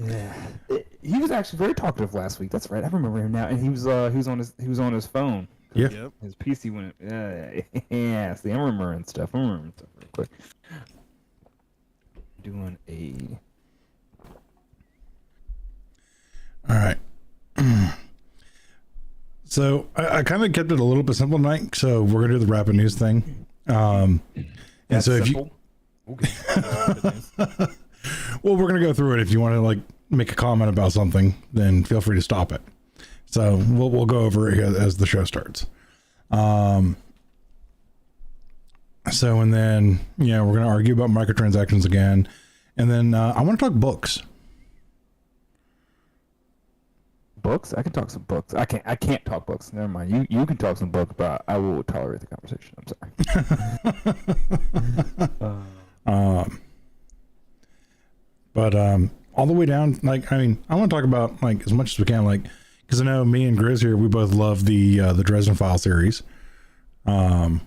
Yeah, he was actually very talkative last week. That's right, I remember him now. And he was on his phone. Yeah. Yep. His PC went. Yeah. See, I'm remembering stuff. Real quick. Doing a. All right. So I kind of kept it a little bit simple tonight. So we're gonna do the rapid news thing. And That's so if simple. Okay. well, we're gonna go through it. If you want to like make a comment about something, then feel free to stop it. So we'll go over it as the show starts. So and then we're gonna argue about microtransactions again, and then I want to talk books. Books? I can talk some books. I can't talk books. Never mind. You can talk some books, but I will tolerate the conversation. I'm sorry. But all the way down, like, I mean, I want to talk about like as much as we can, like, because I know me and Grizz here, we both love the Dresden File series. I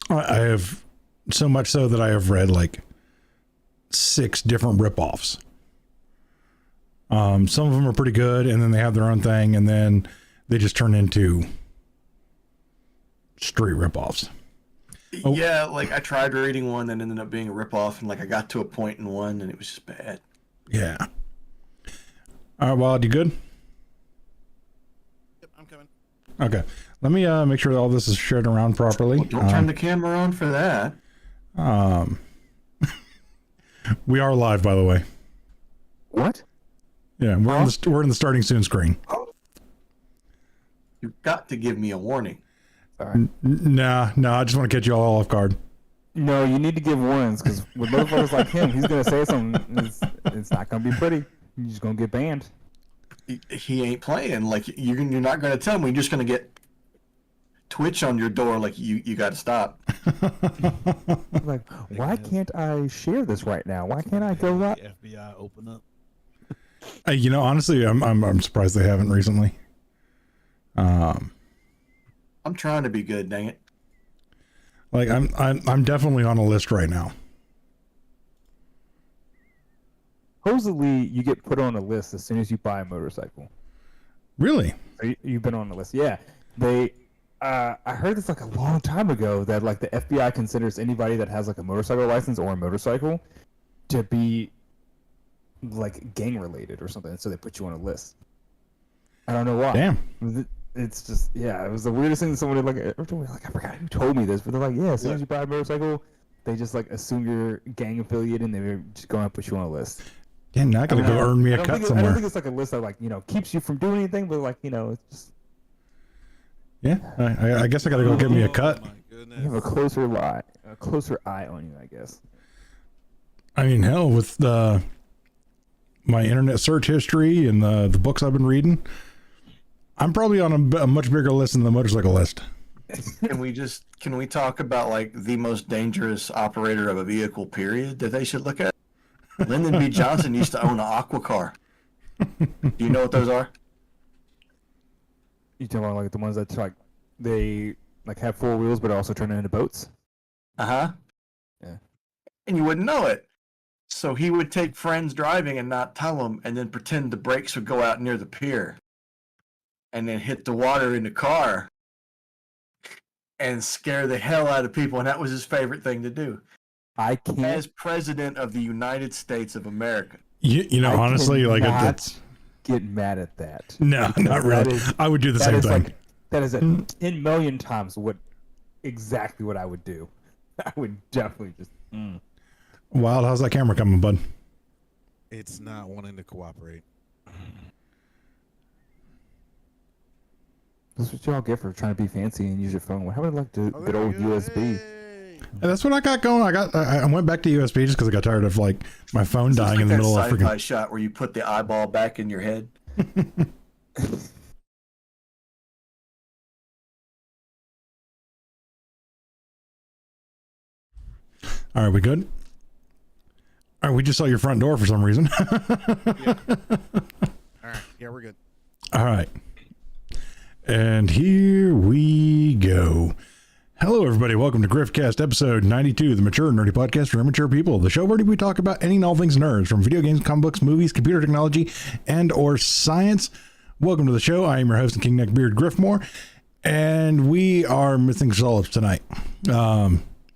have so much so that I have read like 6 different ripoffs. Some of them are pretty good, and then they have their own thing, and then they just turn into straight ripoffs. Oh. Yeah, like I tried reading one and ended up being a ripoff, and like I got to a point in one and it was just bad. Yeah. All right, Wild, you good? Yep, I'm coming. Okay. Let me make sure that all this is shared around properly. Well, don't turn the camera on for that. We are live, by the way. What? Yeah, we're in the starting soon screen. You've got to give me a warning. Sorry. Nah, I just want to catch you all off guard. No, you need to give warnings because with motherfuckers like him, he's gonna say something. It's not gonna be pretty. You're just gonna get banned. He ain't playing. Like you're not going to tell me. You're just going to get Twitch on your door. Like you got to stop. Like, why can't I share this right now? Why can't I go right? FBI open up. Honestly, I'm surprised they haven't recently. I'm trying to be good. Dang it. Like I'm definitely on a list right now. Supposedly, you get put on a list as soon as you buy a motorcycle. Really? You've been on the list. Yeah. I heard this like a long time ago that like the FBI considers anybody that has like a motorcycle license or a motorcycle to be like gang related or something. So they put you on a list. I don't know why. Damn. It's just, yeah, it was the weirdest thing that somebody like I forgot who told me this, but they're like, yeah, as soon as you buy a motorcycle, they just like assume you're gang affiliated and they're just going to put you on a list. Damn, now I gotta go earn me a cut I somewhere. don't think it's like a list that like, keeps you from doing anything, but like, it's just. Yeah, I guess I gotta go get me a cut. Oh my goodness. You have a closer eye on you, I guess. I mean, hell, with my internet search history and the books I've been reading, I'm probably on a much bigger list than the motorcycle list. Can we talk about like the most dangerous operator of a vehicle period that they should look at? Lyndon B. Johnson used to own an aqua car. Do you know what those are? You talking about like the ones that like they like have 4 wheels but also turn into boats? Uh-huh. Yeah. And you wouldn't know it. So he would take friends driving and not tell them, and then pretend the brakes would go out near the pier, and then hit the water in the car and scare the hell out of people. And that was his favorite thing to do. I can't. As president of the United States of America. Honestly, like it's get mad at that. No, not really. I would do the same thing. That is 10 million times exactly what I would do. I would definitely just. Wild, how's that camera coming, bud? It's not wanting to cooperate. That's what y'all get for trying to be fancy and use your phone. How would I like to good old USB? And that's what I got going. I went back to USB just because I got tired of like my phone dying in the middle of freaking freaking shot where you put the eyeball back in your head. All right, we good? All right, we just saw your front door for some reason. Yeah. All right. Yeah, we're good. All right. And here we go. Hello, everybody. Welcome to Griffcast episode 92, the Mature Nerdy Podcast for Immature People. The show where we talk about any and all things nerds, from video games, comic books, movies, computer technology, and or science. Welcome to the show. I am your host and King Neckbeard Griffmore, and we are missing Phillips tonight.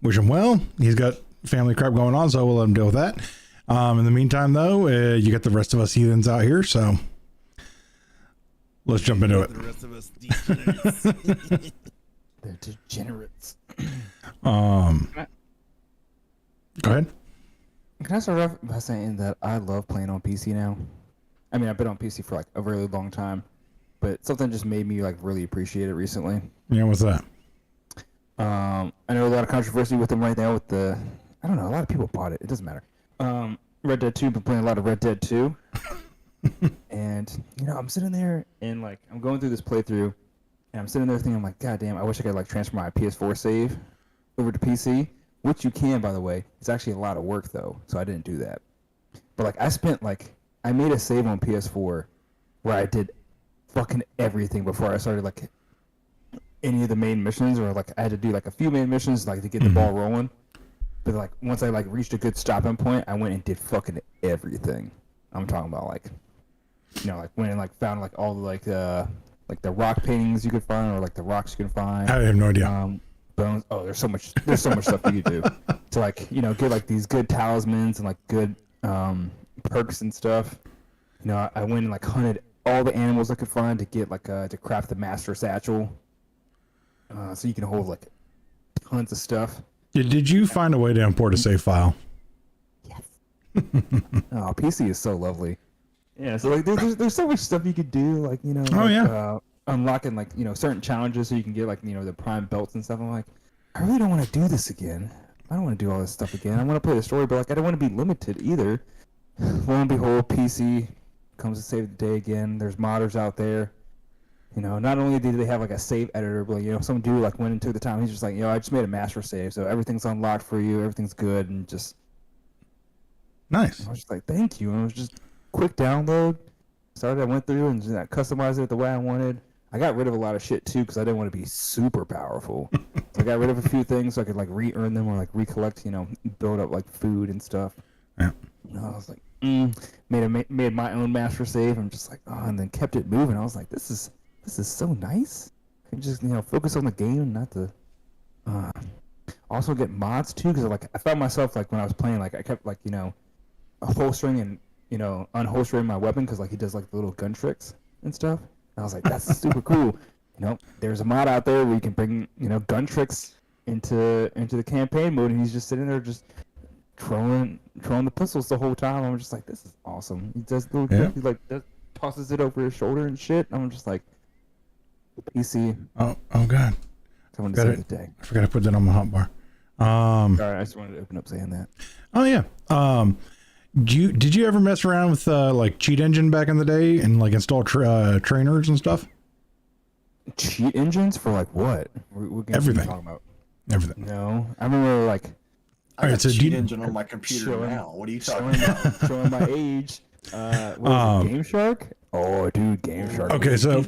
Wish him well. He's got family crap going on, so we'll let him deal with that. In the meantime, though, you got the rest of us heathens out here, so let's jump into it. The rest of us degenerates. They're degenerates. Go ahead. Can I start off by saying that I love playing on PC now? I mean, I've been on PC for like a really long time, but something just made me like really appreciate it recently. Yeah, what's that? I know a lot of controversy with them right now with the, I don't know, a lot of people bought it. It doesn't matter. Red Dead 2, been playing a lot of Red Dead 2. And, you know, I'm sitting there and like, I'm going through this playthrough and I'm sitting there thinking, I'm like, God damn, I wish I could like transfer my PS4 save over to PC, which you can, by the way. It's actually a lot of work though, so I didn't do that. But like, I made a save on PS4 where I did fucking everything before I started like any of the main missions, or like I had to do like a few main missions like to get the ball rolling. But like once I like reached a good stopping point, I went and did fucking everything. I'm talking about like, you know, like went and like found like all the like the rock paintings you could find, or like the rocks you can find. I have no idea. Bones. Oh, there's so much stuff you could do to like, you know, get like these good talismans and like good perks and stuff. You know, I went and like hunted all the animals I could find to get like to craft the master satchel, so you can hold like tons of stuff. Did you find a way to import a save file? Yes. Oh, PC is so lovely. Yeah, so like there's so much stuff you could do, like, you know, unlocking like, you know, certain challenges so you can get like, you know, the prime belts and stuff. I'm like, I really don't want to do this again. I don't want to do all this stuff again. I want to play the story, but like I don't want to be limited either. Lo and behold, PC comes to save the day again. There's modders out there. You know, not only do they have like a save editor, but you know, some dude like went into the time. He's just like, I just made a master save, so everything's unlocked for you. Everything's good, and just Nice. I was just like, thank you. And it was just quick download. I went through and just customized it the way I wanted. I got rid of a lot of shit too because I didn't want to be super powerful. So I got rid of a few things so I could like re-earn them or like recollect, you know, build up like food and stuff. Yeah. You know, I was like, made my own master save. I'm just like, and then kept it moving. I was like, this is so nice. I can just, you know, focus on the game and not the. Also get mods too, because like I found myself like when I was playing, like I kept like, you know, holstering and, you know, unholstering my weapon because like he does like the little gun tricks and stuff. And I was like, that's super cool. You know, there's a mod out there where you can bring, you know, gun tricks into the campaign mode, and he's just sitting there just trolling the pistols the whole time. I'm just like, this is awesome. He does little tricks, he like tosses it over his shoulder and shit. I'm just like, PC. Oh God. Coming to save the day. I forgot to put that on my hotbar. Sorry, I just wanted to open up saying that. Oh yeah. Did you ever mess around with like Cheat Engine back in the day and like install trainers and stuff? Cheat engines for like what? What Everything. Are you talking about? Everything. No, I remember like I got so a cheat engine on my computer showing- now. What are you talking about? showing my age. What was it, Game Shark? Oh, dude, Game Shark. Okay, so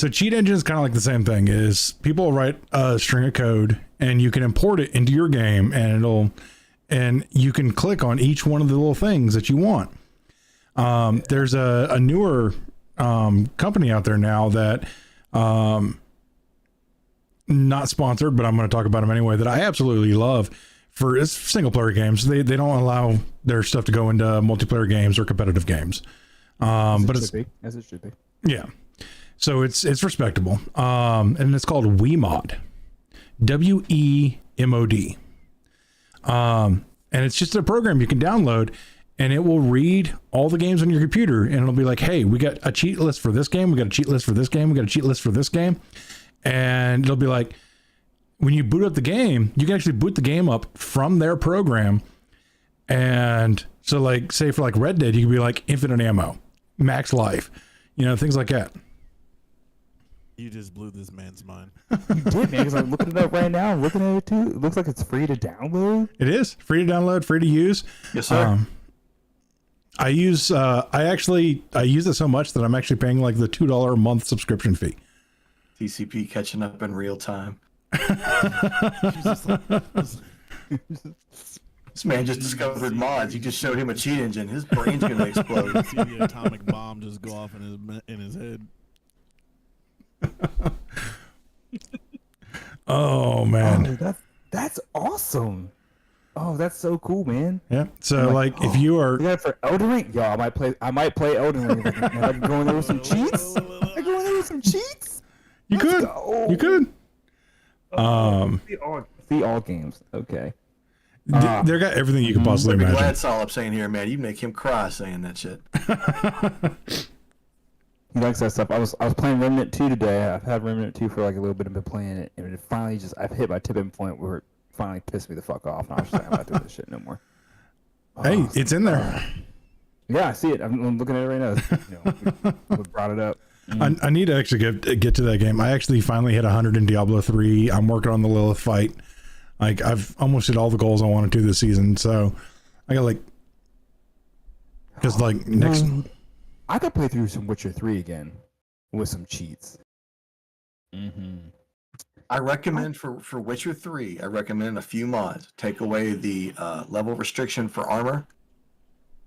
Cheat Engine is kind of like the same thing. Is people write a string of code and you can import it into your game, and you can click on each one of the little things that you want. There's a newer company out there now that not sponsored, but I'm going to talk about them anyway, that I absolutely love. For it's single player games, they don't allow their stuff to go into multiplayer games or competitive games. But it's as it should be. Yeah, so it's respectable. And it's called WeMod, WEMOD. And it's just a program you can download, and it will read all the games on your computer, and it'll be like, hey, we got a cheat list for this game, we got a cheat list for this game, we got a cheat list for this game. And it'll be like, when you boot up the game, you can actually boot the game up from their program. And so like, say for like Red Dead, you can be like infinite ammo, max life, you know, things like that. You just blew this man's mind. You did, man, because I'm looking it up right now. I'm looking at it too. It looks like it's free to download. It is free to download, free to use. Yes, sir. I use it so much that I'm actually paying like the $2 a month subscription fee. TCP catching up in real time. She's just like, This man just discovered mods. You just showed him a cheat engine. His brain's gonna explode. see the atomic bomb just go off in his head. Oh man. Oh, that's awesome. Oh, that's so cool, man. Yeah. So like, if you are, Yeah, for Elden Ring, yo, I might play Elden Ring. If I can go in there with some cheats. I go in there with some cheats. you Let's could, go. you could. See all games. Okay. They got everything you could possibly Look at imagine. Gladstall saying here, man. You make him cry saying that shit. He likes that stuff. I was playing Remnant 2 today. I've had Remnant 2 for like a little bit. I've been playing it, and it finally I've hit my tipping point where it finally pissed me the fuck off. And I was just like, I'm not doing this shit no more. Hey, it's in there. Yeah, I see it. I'm looking at it right now. We brought it up. I need to actually get to that game. I actually finally hit 100 in Diablo 3. I'm working on the Lilith fight. Like, I've almost hit all the goals I wanted to this season. So I got like, because like next. I could play through some Witcher 3 again with some cheats. I recommend for Witcher 3, I recommend a few mods. Take away the level restriction for armor,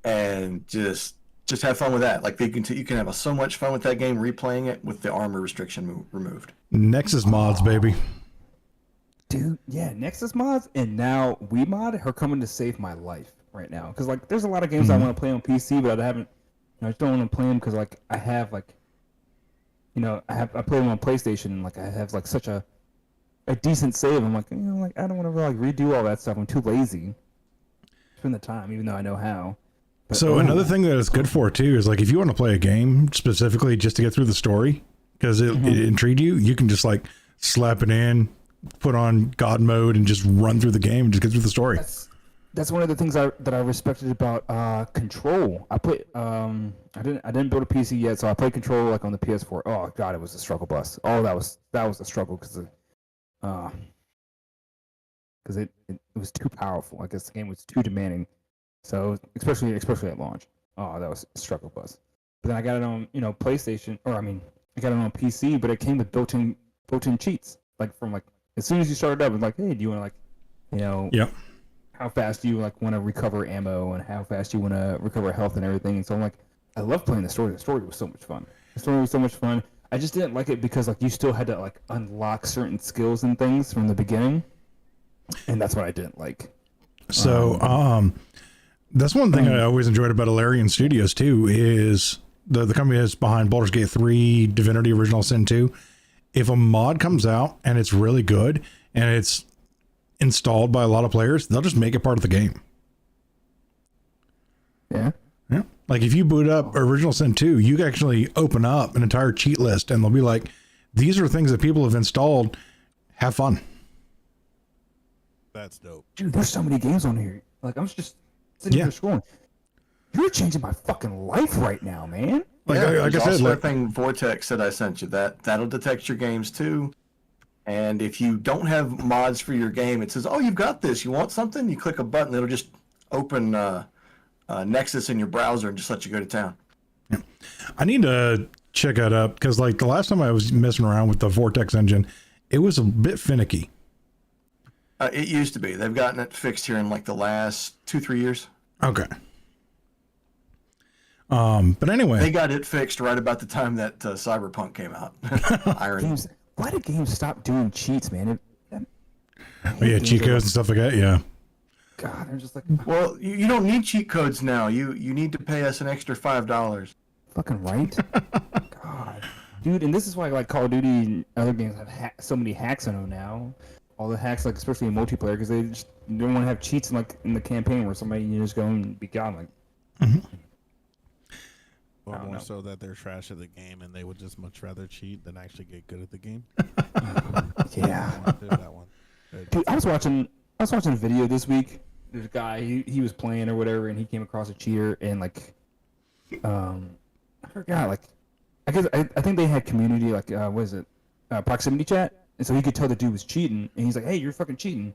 and just have fun with that. Like you can have so much fun with that game replaying it with the armor restriction removed. Nexus mods, baby. Dude, yeah, Nexus mods and now WeMod are coming to save my life right now. Because like, there's a lot of games I want to play on PC, but I haven't. I just don't want to play them because like I have like, I play them on PlayStation and like I have like such a decent save. I'm like, like I don't want to like redo all that stuff. I'm too lazy. Spend the time, even though I know how. But, So another thing that it's good for too is like if you want to play a game specifically just to get through the story because it intrigued you, you can just like slap it in, put on God mode, and just run through the game and just get through the story. That's one of the things that I respected about Control. I played I didn't build a PC yet, so I played Control like on the PS4. Oh god, it was a struggle bus. Oh, that was a struggle because it was too powerful. I guess the game was too demanding. So especially at launch. Oh, that was a struggle bus. But then I got it on PlayStation, or I got it on PC, but it came with built-in cheats. Like from like as soon as you started up, it's like, hey, do you want to Yep. how fast you like want to recover ammo and how fast you want to recover health and everything. And so I'm like, I love playing the story. The story was so much fun. I just didn't like it because like you still had to like unlock certain skills and things from the beginning, and that's what I didn't like. So that's one thing I always enjoyed about Alarian Studios too is the company that's behind Baldur's Gate 3, Divinity Original Sin 2. If a mod comes out and it's really good and it's installed by a lot of players, they'll just make it part of the game. Yeah. Yeah. Like if you boot up Original Sin 2, you can actually open up an entire cheat list and they'll be like, these are things that people have installed. Have fun. That's dope. Dude, there's so many games on here. Like I'm just sitting here scrolling. You're changing my fucking life right now, man. Like, Yeah, like I there's said, also like, that thing Vortex that I sent you. That'll detect your games too. And if you don't have mods for your game, it says, "Oh, you've got this. You want something?" You click a button, it'll just open Nexus in your browser and just let you go to town. I need to check that up because like the last time I was messing around with the Vortex engine, it was a bit finicky. It used to be. They've gotten it fixed here in like the last 2-3 years. Okay. But anyway, They got it fixed right about the time that Cyberpunk came out. Irony. Why did games stop doing cheats, man? yeah, cheat codes and stuff like that. Yeah. God, they're just like Well, you don't need cheat codes now. You need to pay us an extra $5. fucking right. God, dude, and this is why like Call of Duty and other games have so many hacks on them now. All the hacks, like especially in multiplayer, because they just don't want to have cheats in the campaign where somebody you just go and be gone. Like, Or more so that they're trash at the game and they would just much rather cheat than actually get good at the game. yeah. That one. Dude, I was watching a video this week. There's a guy he was playing or whatever, and he came across a cheater and like, I forgot like, I think they had community like what is it, proximity chat, and so he could tell the dude was cheating, and he's like, hey, you're fucking cheating.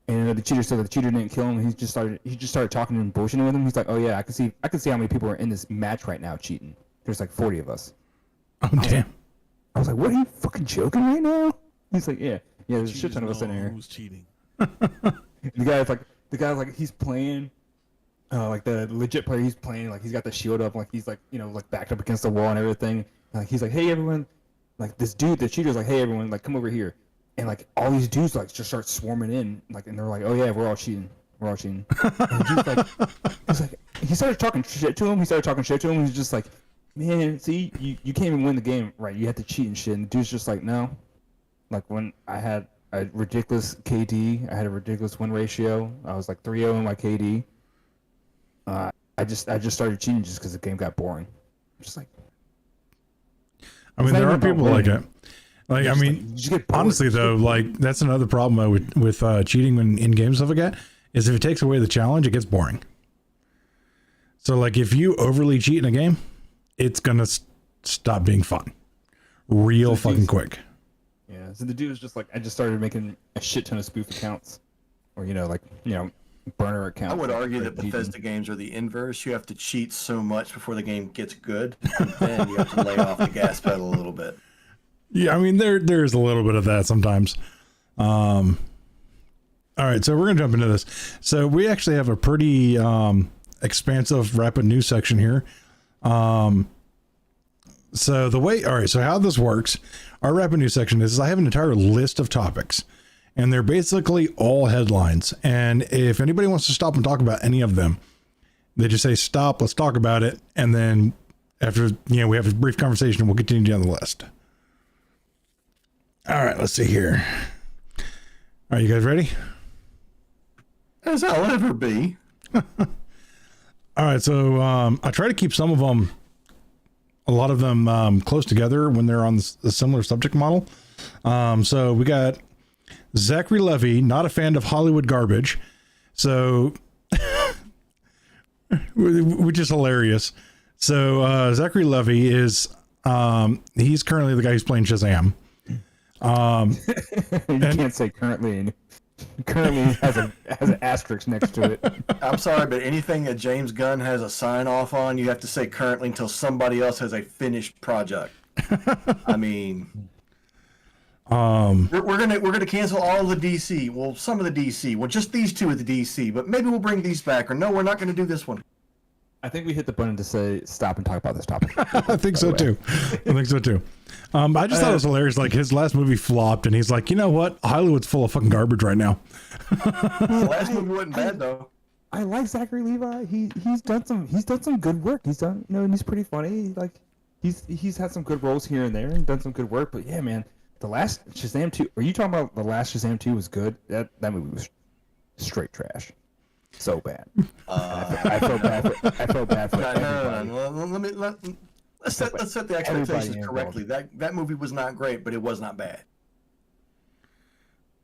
And the cheater said that the cheater didn't kill him. He just started talking and bullshitting with him. He's like, oh yeah, I can see how many people are in this match right now cheating. There's like 40 of us. Oh damn. I was like, what, are you fucking joking right now? He's like, yeah. Yeah, there's a shit Cheaters ton of us in know here. who's cheating. The guy's like he's playing, like the legit player. He's playing like he's got the shield up, like he's like like backed up against the wall and everything. Like he's like, hey everyone, like this dude, the cheater's like, hey everyone, like come over here, and like all these dudes like just start swarming in, like and they're like, oh yeah, we're all cheating. And he's like, he started talking shit to him. He's just like, man, see, you can't even win the game, right? You have to cheat and shit. And the dude's just like, no. Like when I had a ridiculous KD, I had a ridiculous win ratio. I was like 3-0 in my KD. I just started cheating just because the game got boring. I'm just like, I mean, there are people like it. Like, I mean, honestly though, like that's another problem with cheating in games stuff like that, is if it takes away the challenge, it gets boring. So like if you overly cheat in a game, it's gonna stop being fun real fucking quick. Yeah, so the dude was just like, I just started making a shit ton of spoof accounts, or burner accounts. I would argue that Bethesda games are the inverse. You have to cheat so much before the game gets good, and then you have to lay off the gas pedal a little bit. Yeah, I mean there's a little bit of that sometimes. All right, so we're gonna jump into this. So we actually have a pretty expansive rapid news section here. So how this works, our rapid news section is I have an entire list of topics, and they're basically all headlines. And if anybody wants to stop and talk about any of them, they just say stop, let's talk about it, and then after we have a brief conversation, we'll continue down the list. All right, let's see here. All right, you guys ready? As I'll ever be. All right, so I try to keep some of them, a lot of them close together when they're on a similar subject model. So we got Zachary Levi, not a fan of Hollywood garbage. So, which is hilarious. So Zachary Levi is, he's currently the guy who's playing Shazam. You can't say currently. Currently has an asterisk next to it. I'm sorry, but anything that James Gunn has a sign off on, you have to say currently until somebody else has a finished project. I mean, we're gonna cancel all of the DC. Well, some of the DC. Well, just these two of the DC. But maybe we'll bring these back. Or no, we're not going to do this one. I think we hit the button to say stop and talk about this topic. I think so too. I just thought it was hilarious. Like his last movie flopped, and he's like, you know what? Hollywood's full of fucking garbage right now. The last movie wasn't bad though. I like Zachary Levi. He's done some good work. He's done and he's pretty funny. Like he's had some good roles here and there and done some good work. But yeah, man, the last Shazam 2. Are you talking about the last Shazam 2 was good? That movie was straight trash. So bad. I felt bad for everybody. Let's set the expectations correctly. That movie was not great, but it was not bad.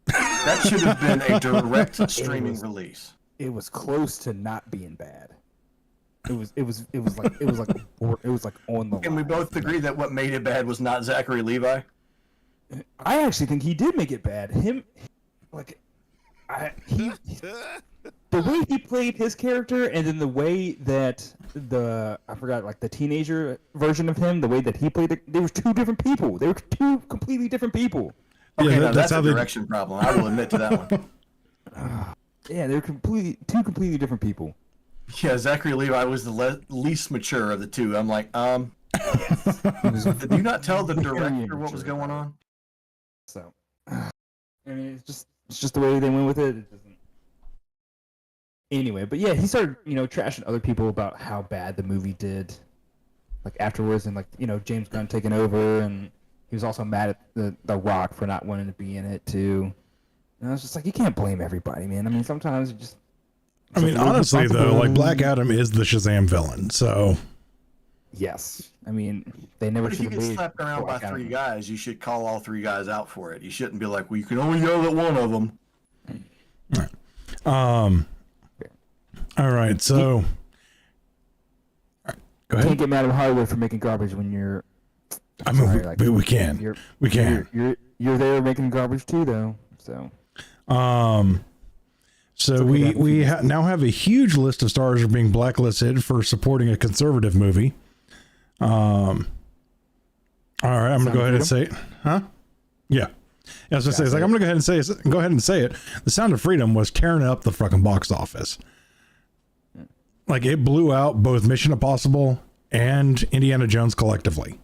That should have been a direct streaming release. It was close to not being bad. It was like on the line. And we both agree that what made it bad was not Zachary Levi. I actually think he did make it bad. The way he played his character, and then the way that the teenager version of him, the way that he played it, they were two different people. They were two completely different people. Okay, yeah, that's a direction problem. I will admit to that one. Yeah, they're two completely different people. Yeah, Zachary Levi was the least mature of the two. I'm like, yes. Did you not tell the director what was going on? So, I mean, it's just the way they went with it. It doesn't. Anyway, but yeah, he started, trashing other people about how bad the movie did, like afterwards, and James Gunn taking over, and he was also mad at the Rock for not wanting to be in it too. And I was just like, you can't blame everybody, man. I mean, sometimes you just. I mean, honestly though, like Black Adam is the Shazam villain, so. Yes, I mean they never should have made. If you get slapped around by three guys, you should call all three guys out for it. You shouldn't be like, well, you can only yell at one of them. All right. All right, so go ahead. Can't get mad at Hollywood for making garbage when you're. We can. We can. You're there making garbage too, though. So. So we now have a huge list of stars are being blacklisted for supporting a conservative movie. All right, I'm gonna go ahead and say it. Huh? Yeah. As I say, it's like, I'm gonna go ahead and say it. The Sound of Freedom was tearing up the fucking box office. Like, it blew out both Mission Impossible and Indiana Jones collectively.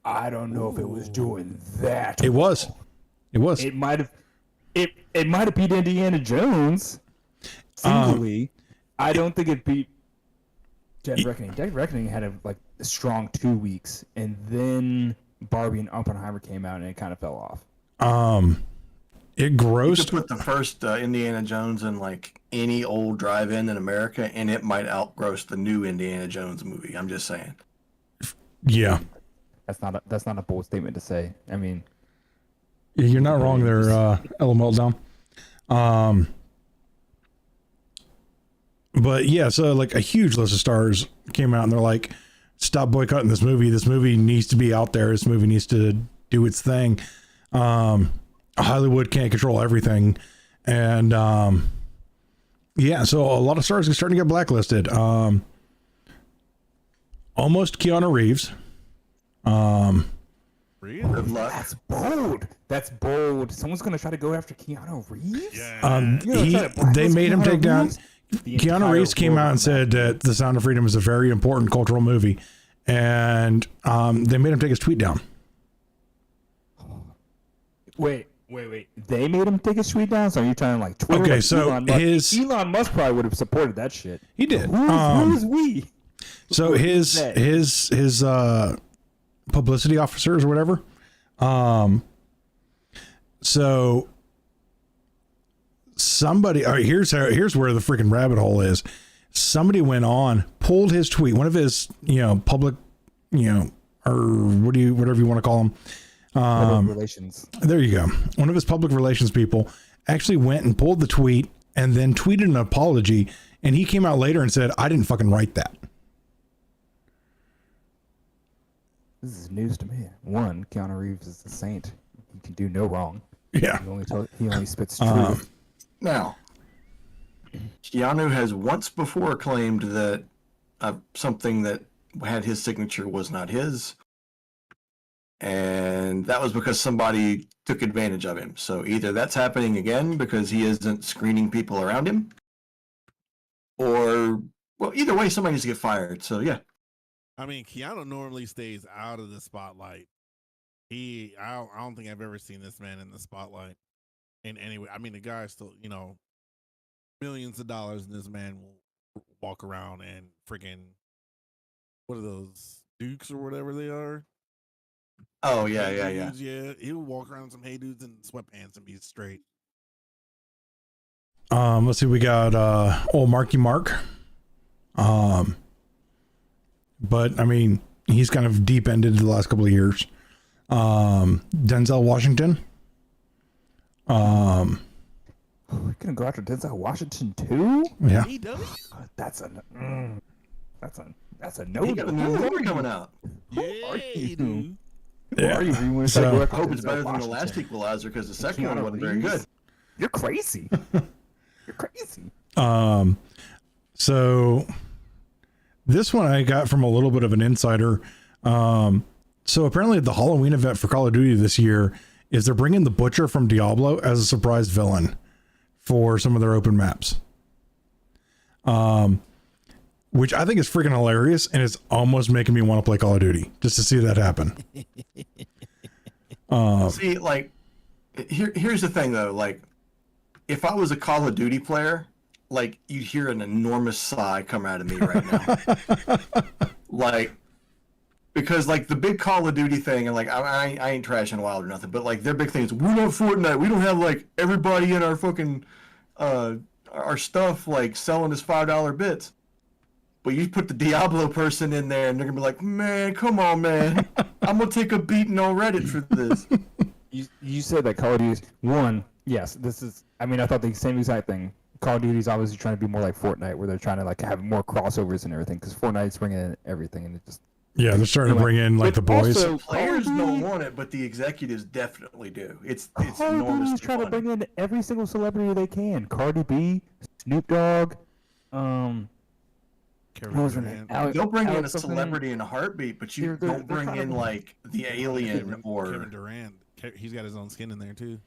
I don't know if it was doing that. It was. It was. It might have. It might have beat Indiana Jones singly. I don't think it beat Dead Reckoning. Dead Reckoning had a strong 2 weeks, and then Barbie and Oppenheimer came out, and it kind of fell off. It grossed. You could put the first Indiana Jones in like any old drive-in in America, and it might outgross the new Indiana Jones movie. I'm just saying. Yeah. That's not a bold statement to say. I mean, you're not wrong there, Ella Meltdown. But yeah, so like a huge list of stars came out and they're like, stop boycotting this movie. This movie needs to be out there. This movie needs to do its thing. Hollywood can't control everything. And yeah, so a lot of stars are starting to get blacklisted. Almost Keanu Reeves. Really? Good luck. That's bold. Someone's gonna try to go after Keanu Reeves. Yeah. They made him take down. The Keanu entire Reeves came world out and said that The Sound of Freedom is a very important cultural movie, and they made him take his tweet down. Wait. They made him take his tweet down. So are you trying to like Twitter? Okay, like so Elon Musk probably would have supported that shit. He did. Who is we? So his publicity officers or whatever. So somebody, all right, here's where the freaking rabbit hole is. Somebody went on, pulled his tweet, one of his, public, or whatever you want to call them. Public relations. There you go. One of his public relations people actually went and pulled the tweet and then tweeted an apology. And he came out later and said, I didn't fucking write that. This is news to me. One, Keanu Reeves is a saint. He can do no wrong. Yeah. He only spits truth. Now, Keanu has once before claimed that something that had his signature was not his. And that was because somebody took advantage of him. So either that's happening again because he isn't screening people around him, or, well, either way, somebody needs to get fired. So, yeah. I mean, Keanu normally stays out of the spotlight. I don't think I've ever seen this man in the spotlight in any way. I mean, the guy still, millions of dollars, and this man will walk around and freaking, what are those, Dukes or whatever they are? Oh, yeah. Yeah, he'll walk around with some Hey Dudes and sweatpants and be straight. Let's see, we got old Marky Mark. But I mean, he's kind of deep ended the last couple of years. Denzel Washington. We're gonna go after Denzel Washington too? Yeah. He does. That's a no. He got a new movie coming out. Yeah, he do. Yeah. Are you? You want to So- go I after hope it's Denzel better than the Washington? last Equalizer because the second Keanu one wasn't very Reeves? good. You're crazy. You're crazy. So this one I got from a little bit of an insider. So apparently the Halloween event for Call of Duty this year is they're bringing the Butcher from Diablo as a surprise villain for some of their open maps. Which I think is freaking hilarious, and it's almost making me want to play Call of Duty just to see that happen. See, like, here's the thing though. Like, if I was a Call of Duty player, like, you'd hear an enormous sigh come out of me right now. Like, because like the big Call of Duty thing, and like I ain't trashing Wild or nothing, but like their big thing is we don't Fortnite. We don't have like everybody in our fucking our stuff like selling us $5 bits. But you put the Diablo person in there, and they're gonna be like, "Man, come on, man! I'm gonna take a beating on Reddit for this." You said that Call of Duty one. Yes, this is. I mean, I thought the same exact thing. Call of Duty is obviously trying to be more like Fortnite, where they're trying to like have more crossovers and everything. Because Fortnite's bringing in everything, and it just. Yeah, they're starting to bring in like the boys. Also, Players don't want it, but the executives definitely do. It's Call of Duty enormously is trying to funny. bring in every single celebrity they can. Cardi B, Snoop Dogg, what was her name? They'll bring in a Alex something. celebrity in a heartbeat, but you They're don't bring trying in to- like the alien or Kevin Durant. he's got his own skin in there too.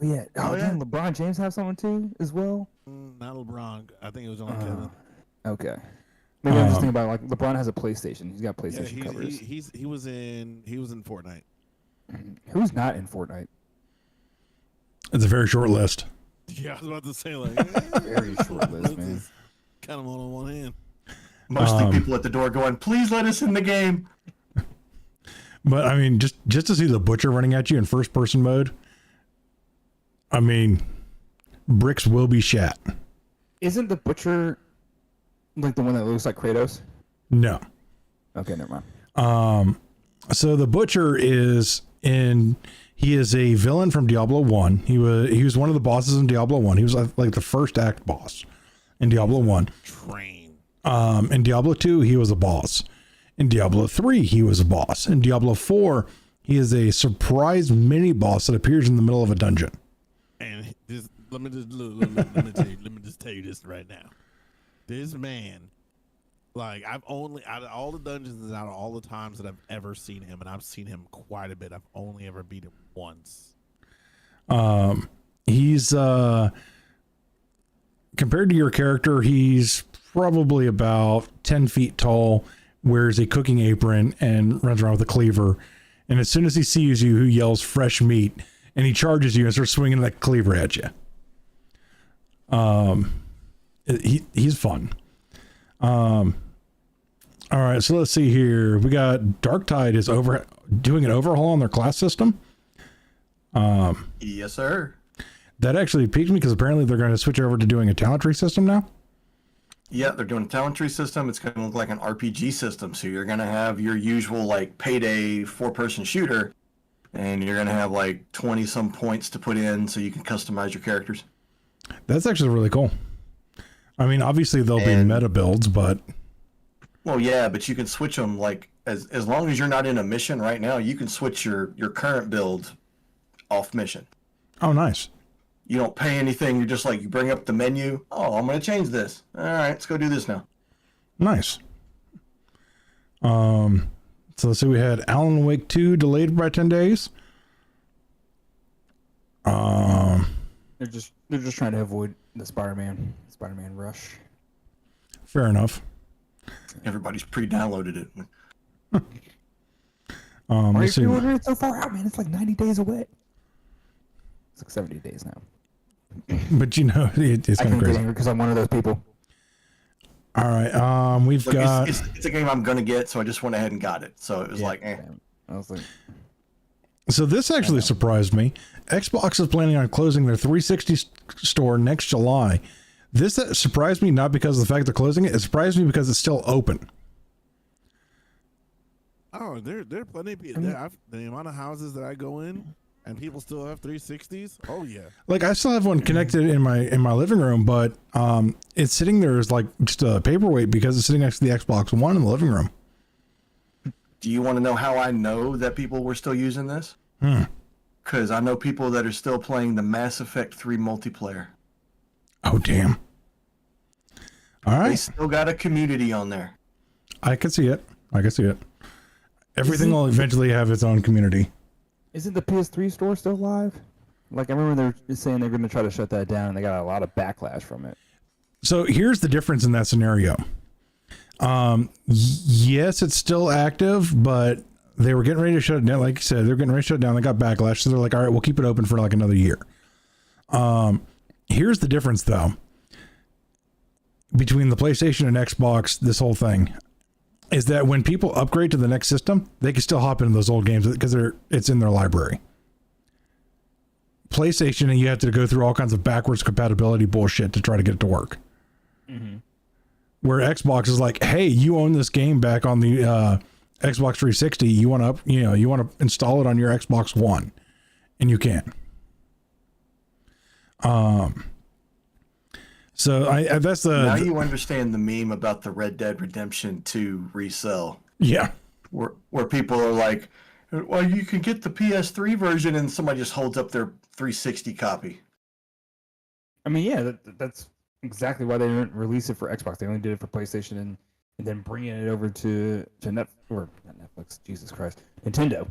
Oh yeah. Oh, yeah. didn't LeBron James have someone too as well? Not LeBron. I think it was only Kevin. Okay. Maybe I'm just thinking about like LeBron has a PlayStation. He's got Yeah, PlayStation covers. he was in Fortnite. Who's not in Fortnite? It's a very short list. Yeah, I was about to say like Very short list, man. Kind of on one hand. Mostly people at the door going, "Please let us in the game." But I mean, just to see the Butcher running at you in first person mode, I mean, bricks will be shat. Isn't the Butcher like the one that looks like Kratos? No. Okay, never mind. So the Butcher he is a villain from Diablo 1. He was one of the bosses in Diablo 1. He was like the first act boss in Diablo 1. Train. In Diablo 2, he was a boss. In Diablo 3, he was a boss. In Diablo 4, he is a surprise mini boss that appears in the middle of a dungeon. And let me just tell you this right now. This man, like out of all the dungeons and out of all the times that I've ever seen him, and I've seen him quite a bit, I've only ever beat him once. He's compared to your character, he's probably about 10 feet tall, wears a cooking apron, and runs around with a cleaver. And as soon as he sees you, he yells fresh meat, and he charges you and starts swinging that cleaver at you. He's fun. All right, so let's see here. We got Darktide is doing an overhaul on their class system. Yes, sir. That actually piqued me because apparently they're going to switch over to doing a talent tree system now. Yeah, they're doing a talent tree system. It's going to look like an RPG system. So you're going to have your usual like payday 4-person shooter, and you're going to have like 20 some points to put in so you can customize your characters. That's actually really cool. I mean, obviously there'll be meta builds, but well, yeah, but you can switch them like as long as you're not in a mission right now, you can switch your current build off mission. Oh, nice. You don't pay anything. You're just like, you bring up the menu. Oh, I'm going to change this. All right, let's go do this now. Nice. So let's see. We had Alan Wake 2 delayed by 10 days. They're just trying to avoid the Spider-Man rush. Fair enough. Everybody's pre-downloaded it. Are Let's you see. ordering it so far out, man? It's like 90 days away. It's like 70 days now. But you know, it's I kind can of get crazy. angry because I'm one of those people. All right. We've Look, got. it's a game I'm going to get, so I just went ahead and got it. So it was like, eh. I was like, So this actually surprised me. Xbox is planning on closing their 360 store next July. This surprised me not because of the fact they're closing it. It surprised me because it's still open. Oh, there are plenty of people. The amount of houses that I go in, and people still have 360s. Oh yeah. Like I still have one connected in my living room, but it's sitting there as like just a paperweight because it's sitting next to the Xbox One in the living room. Do you want to know how I know that people were still using this? Because I know people that are still playing the Mass Effect 3 multiplayer. Oh damn! All They right, still got a community on there. I can see it. Everything will eventually have its own community. isn't the PS3 store still live? Like I remember they're saying they're going to try to shut that down, and they got a lot of backlash from it. So here's the difference in that scenario. Yes, it's still active, but they were getting ready to shut it down. Like you said, they're getting ready to shut it down. They got backlash. So they're like, all right, we'll keep it open for like another year. Here's the difference though. Between the PlayStation and Xbox, this whole thing is that when people upgrade to the next system, they can still hop into those old games because it's in their library. PlayStation, and you have to go through all kinds of backwards compatibility bullshit to try to get it to work. Mm-hmm. Where Xbox is like, hey, you own this game back on the Xbox 360. You want to install it on your Xbox One, and you can. So that's the Now you understand the meme about the Red Dead Redemption 2 resell. yeah. Where people are like, well, you can get the PS3 version, and somebody just holds up their 360 copy. I mean, yeah, that's exactly why they didn't release it for Xbox. They only did it for PlayStation, and then bringing it over to not Netflix. Jesus Christ, Nintendo.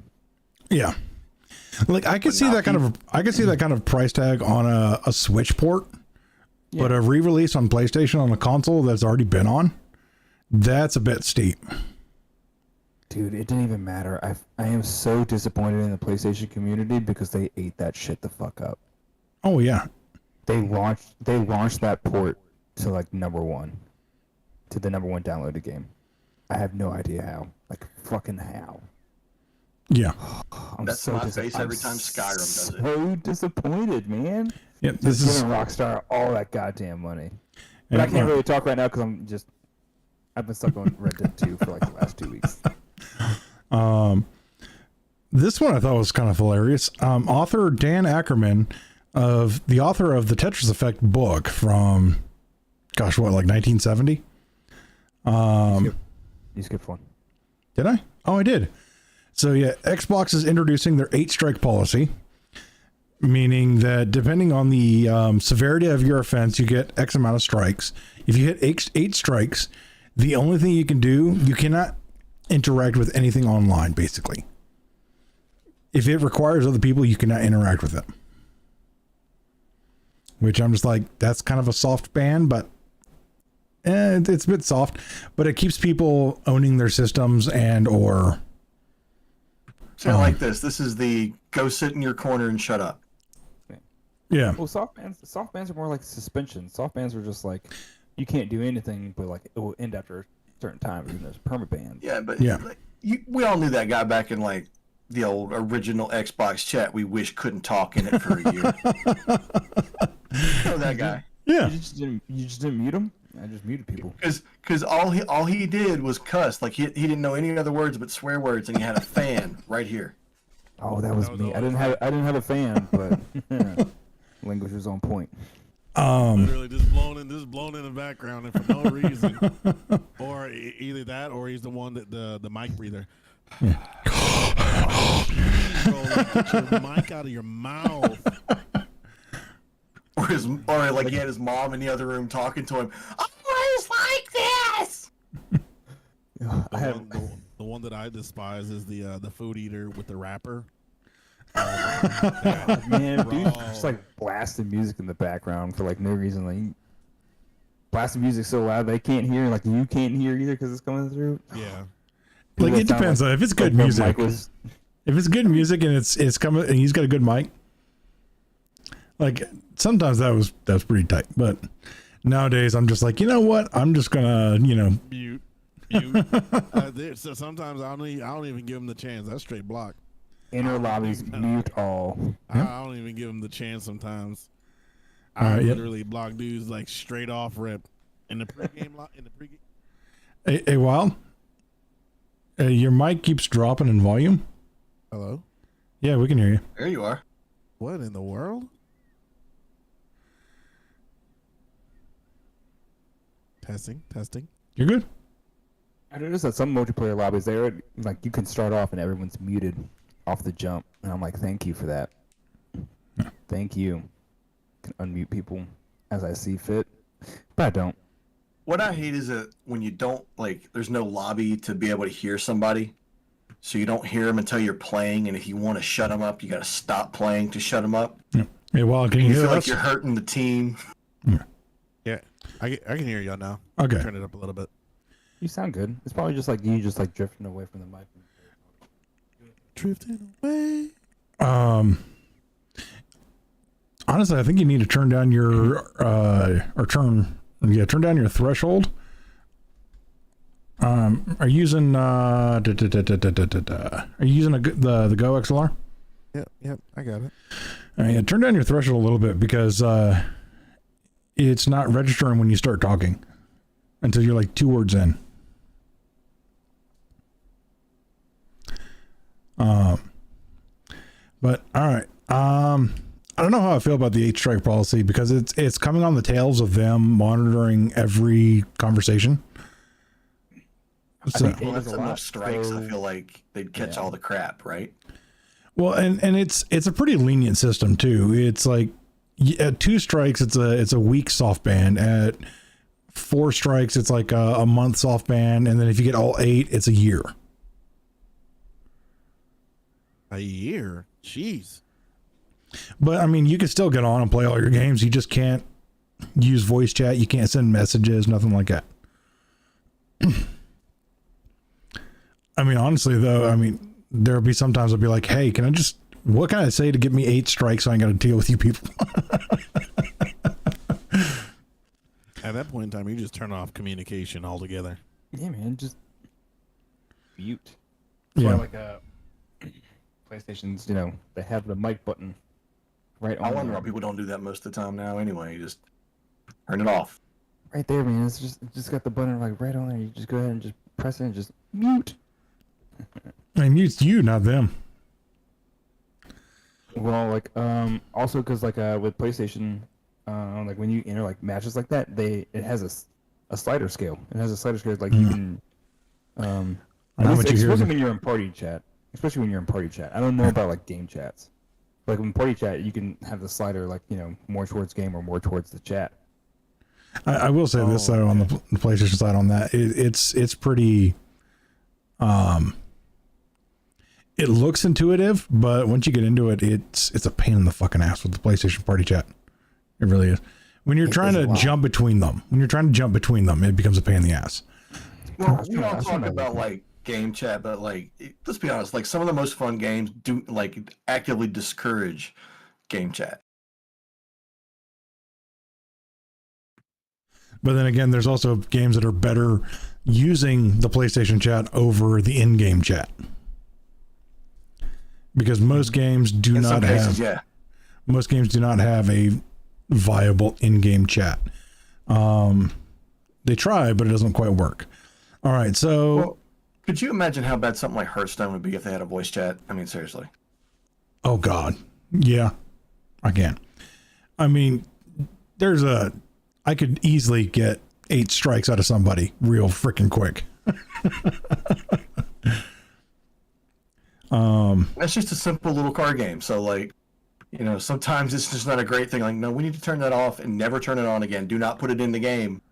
Yeah. Like I could But see now that kind of price tag on a Switch port, but a re-release on PlayStation on a console that's already been on, that's a bit steep. Dude, it didn't even matter. I am so disappointed in the PlayStation community because they ate that shit the fuck up. Oh yeah. They launched that port to like number one downloaded game. I have no idea how. Like fucking how. Yeah. That's my face every time Skyrim does it. So disappointed, man. Yeah, this is giving Rockstar all that goddamn money. But I can't really talk right now because I've been stuck on Red Dead 2 for like the last 2 weeks. This one I thought was kind of hilarious. Author Dan Ackerman, the author of the Tetris Effect book from, gosh, what, like 1970? You skipped one. Did I? Oh, I did. So yeah, Xbox is introducing their 8-strike policy, meaning that depending on the severity of your offense, you get X amount of strikes. If you hit eight strikes, the only thing you can do, you cannot interact with anything online, basically. If it requires other people, you cannot interact with them. Which I'm just like, that's kind of a soft ban, but it's a bit soft, but it keeps people owning their systems and or... So I like this. This is the go sit in your corner and shut up. Yeah. Well, soft bans are more like suspension. Soft bans are just like you can't do anything, but like it will end after a certain time. Even there's permaban. Yeah, but Yeah. like, we all knew that guy back in like the old original Xbox chat. We wish couldn't talk in it for a year. You know that guy. Yeah. You just didn't mute him. I just muted people. Because all he did was cuss. Like he didn't know any other words but swear words, and he had a fan right here. Oh, that was me. I didn't have a fan, but language was on point. Literally just blown in the background and for no reason. Or either that, or he's the one that the mic breather. Yeah. Bro, like, get your mic out of your mouth. Or like he had his mom in the other room talking to him. Always like this. I have The one that I despise is the food eater with the rapper. man, Bro. dude, just like blasting music in the background for like no reason. Like blasting music so loud they can't hear, like you can't hear either because it's coming through. Yeah. Like it depends on if it's good music. Was, If it's good music and it's coming and he's got a good mic, like sometimes that was pretty tight. But nowadays I'm just like, you know what? I'm just gonna, Mute. So sometimes I don't even give him the chance. That's straight block. inner lobbies mute all. I don't even give him the chance sometimes. All I right, yep. literally block dudes like straight off rip in the pregame. Hey, Wild, your mic keeps dropping in volume. Hello. Yeah, we can hear you. There you are. What in the world? Testing. You're good. I noticed that some multiplayer lobbies there, like you can start off and everyone's muted off the jump, and I'm like, thank you for that. Thank you. Can unmute people as I see fit, but I don't. What I hate is that when you don't there's no lobby to be able to hear somebody, so you don't hear them until you're playing, and if you want to shut them up, you got to stop playing to shut them up. Yeah. Hey, Wild, can You you feel hear like us? you're hurting the team. Yeah, I can hear y'all now. Okay. Turn it up a little bit. You sound good. It's probably just like you, just like drifting away from the mic. Drifting away. Honestly, I think you need to turn down your turn down your threshold. Are you using are you using the Go XLR? Yep, I got it. All right, yeah, turn down your threshold a little bit because it's not registering when you start talking until you're like 2 words in. But all right. I don't know how I feel about the 8-strike policy because it's coming on the tails of them monitoring every conversation. So, Well, that's There's a enough lot, strikes. so- I feel like they'd catch all the crap, right? well, and it's a pretty lenient system too. It's like at 2 strikes, it's a week soft ban. At 4 strikes, it's like a month soft ban, and then if you get all 8, it's a year. A year. Jeez. But I mean, you can still get on and play all your games. You just can't use voice chat. You can't send messages, nothing like that. I mean, honestly, though, I mean, there'll be sometimes I'll be like, hey, what can I say to get me 8 strikes so I ain't got to deal with you people? At that point in time, you just turn off communication altogether. Yeah, man, just mute. Yeah. Like PlayStation's, they have the mic button right on. I wonder there. why people don't do that most of the time now. Anyway, you just turn it off. Right there, man. It's just got the button like right on there. You just go ahead and just press it and just mute. I mute you, not them. Well, like also because like with PlayStation, like when you enter like matches like that, it has a slider scale. It has a slider scale like you can I know what you hear. especially when you're in party chat. Especially when you're in party chat. I don't know about like game chats. Like in party chat, you can have the slider like more towards game or more towards the chat. I will say this though, on the PlayStation side on that, it's pretty. It looks intuitive, but once you get into it, it's a pain in the fucking ass with the PlayStation Party Chat. It really is. When you're trying to jump between them, it becomes a pain in the ass. Well, we don't talk about like game chat, but like let's be honest, like some of the most fun games do like actively discourage game chat. But then again, there's also games that are better using the PlayStation chat over the in-game chat. Because most games do not have most games do not have a viable in-game chat. They try, but it doesn't quite work. All right, so Well, could you imagine how bad something like Hearthstone would be if they had a voice chat? I mean, seriously. oh god. Yeah. I can. I mean, I could easily get 8 strikes out of somebody real freaking quick. That's just a simple little card game. So like, sometimes it's just not a great thing. Like, no, we need to turn that off and never turn it on again. Do not put it in the game.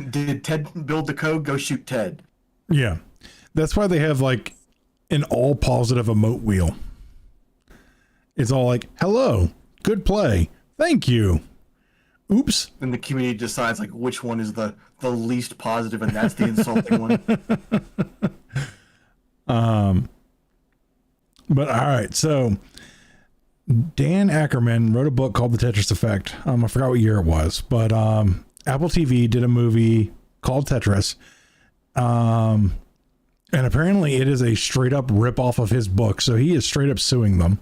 Did Ted build the code? Go shoot Ted. Yeah. That's why they have like an all positive emote wheel. It's all like, hello, good play, thank you. Oops. And the community decides like which one is the least positive, and that's the insulting one. But all right, so Dan Ackerman wrote a book called The Tetris Effect. I forgot what year it was, but Apple TV did a movie called Tetris. And apparently it is a straight up rip off of his book. So he is straight up suing them.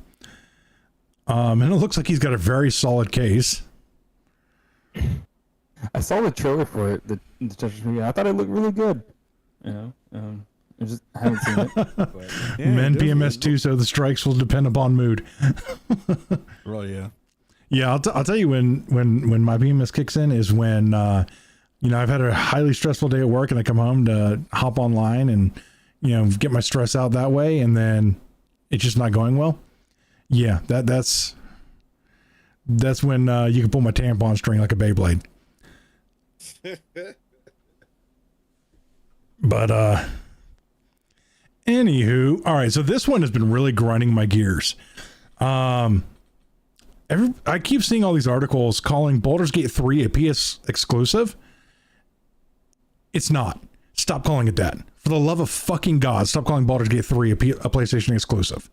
And it looks like he's got a very solid case. I saw the trailer for it, the Tetris movie. I thought it looked really good. I just haven't seen it. But. Yeah, Men it does- PMS too, so the strikes will depend upon mood. Oh yeah. Yeah, I'll tell you when my PMS kicks in is when I've had a highly stressful day at work and I come home to hop online and get my stress out that way, and then it's just not going well. Yeah, that's when you can pull my tampon string like a Beyblade. But anywho, all right, so this one has been really grinding my gears. I keep seeing all these articles calling Baldur's Gate 3 a PS exclusive. It's not. Stop calling it that. For the love of fucking God, stop calling Baldur's Gate 3 a PlayStation exclusive.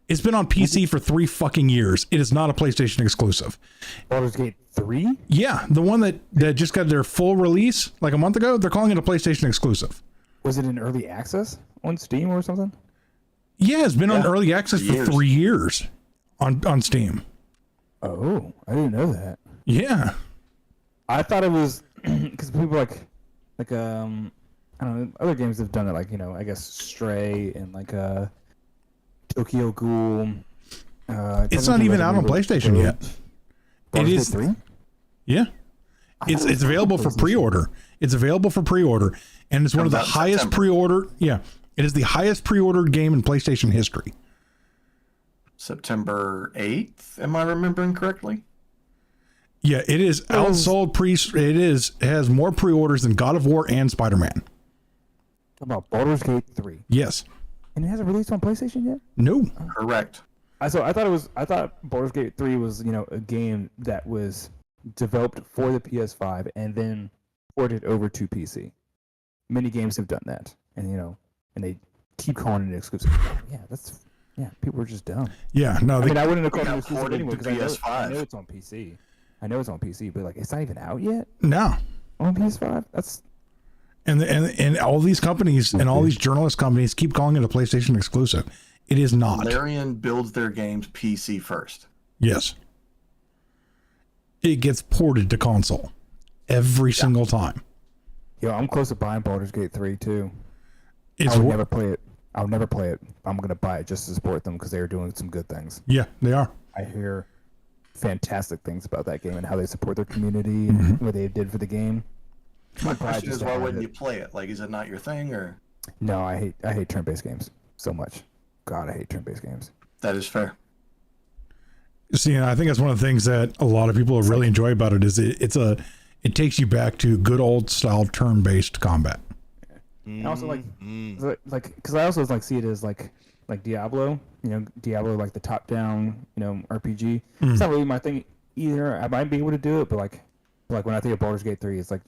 It's been on PC for 3 fucking years. It is not a PlayStation exclusive. Baldur's Gate 3? Yeah, the one that just got their full release like a month ago, they're calling it a PlayStation exclusive. Was it in early access on Steam or something? Yeah, it's been on early access for 3 years on Steam. Oh, I didn't know that. Yeah. I thought it was because people I don't know, other games have done it, like, I guess Stray and Tokyo Ghoul. It's not even out on PlayStation yet. It is 3? Yeah. It's available for pre-order. It's available for pre-order, and it's one of the highest pre-order. Yeah, it is the highest pre-ordered game in PlayStation history. September 8th, am I remembering correctly? Yeah, it is outsold it has more pre-orders than God of War and Spider-Man. About Baldur's Gate 3. Yes. And it hasn't released on PlayStation yet? No. Correct. I thought Baldur's Gate 3 was, a game that was developed for the PS5 and then ported over to PC. Many games have done that, and and they keep calling it exclusive. People are just dumb. Yeah, no, I wouldn't have called it got exclusive ported anyway to because I PS5. know it's on PC. I know it's on PC, but like it's not even out yet no. on PS5. That's And all these companies and all these journalist companies keep calling it a PlayStation exclusive. It is not. Larian builds their games PC first. Yes. It gets ported to console every single time. I'm close to buying Baldur's Gate 3 too. It's I would never play it. I'll never play it. I'm gonna buy it just to support them because they are doing some good things. Yeah, they are. I hear fantastic things about that game and how they support their community and what they did for the game. My I'm glad question just is, to why have wouldn't it. you play it? Like, is it not your thing, or? No, I hate turn-based games so much. God, I hate turn-based games. That is fair. See, I think that's one of the things that a lot of people really enjoy about it is it takes you back to good old style turn-based combat. And also because I also see it as like Diablo, Diablo like the top-down, RPG. It's not really my thing either. I might be able to do it, but like when I think of Baldur's Gate 3, it's like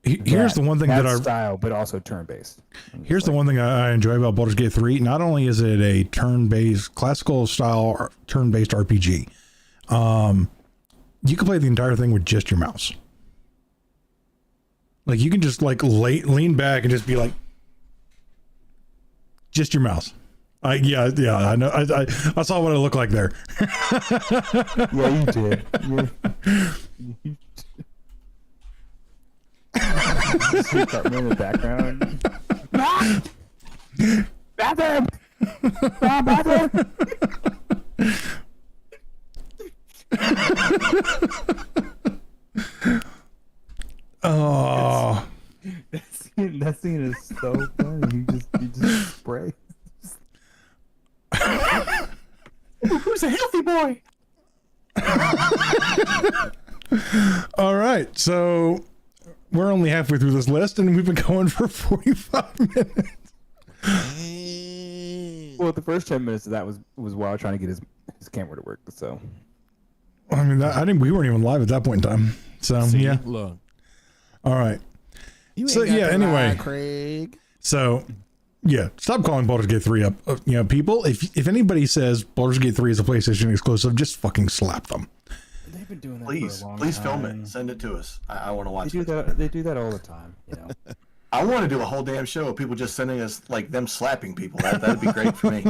Here's the one thing that I style, but also turn-based. Here's the one thing I enjoy about Baldur's Gate 3. Not only is it a turn-based, classical style turn-based RPG, you can play the entire thing with just your mouse. Like you can just lean back and just be like, just your mouse. Yeah, I know. I saw what it looked like there. Yeah, you did. That in the background. Bathroom! Bathroom! Oh, that scene is so funny. You just spray. Who's a healthy boy? all right. So we're only halfway through this list, and we've been going for 45 minutes. Well, the first 10 minutes of that was Wild trying to get his camera to work. So, I mean, I think we weren't even live at that point in time. So yeah. Look. All right. You ain't So, got yeah, the anyway. lie, Craig. So, yeah, stop calling Baldur's Gate 3 up. People, if anybody says Baldur's Gate 3 is a PlayStation exclusive, just fucking slap them. they've been doing that Please, for a long please time. film it. Send it to us. I want to watch They do it. that. They do that all the time. I want to do a whole damn show of people just sending us like them slapping people. That'd be great for me.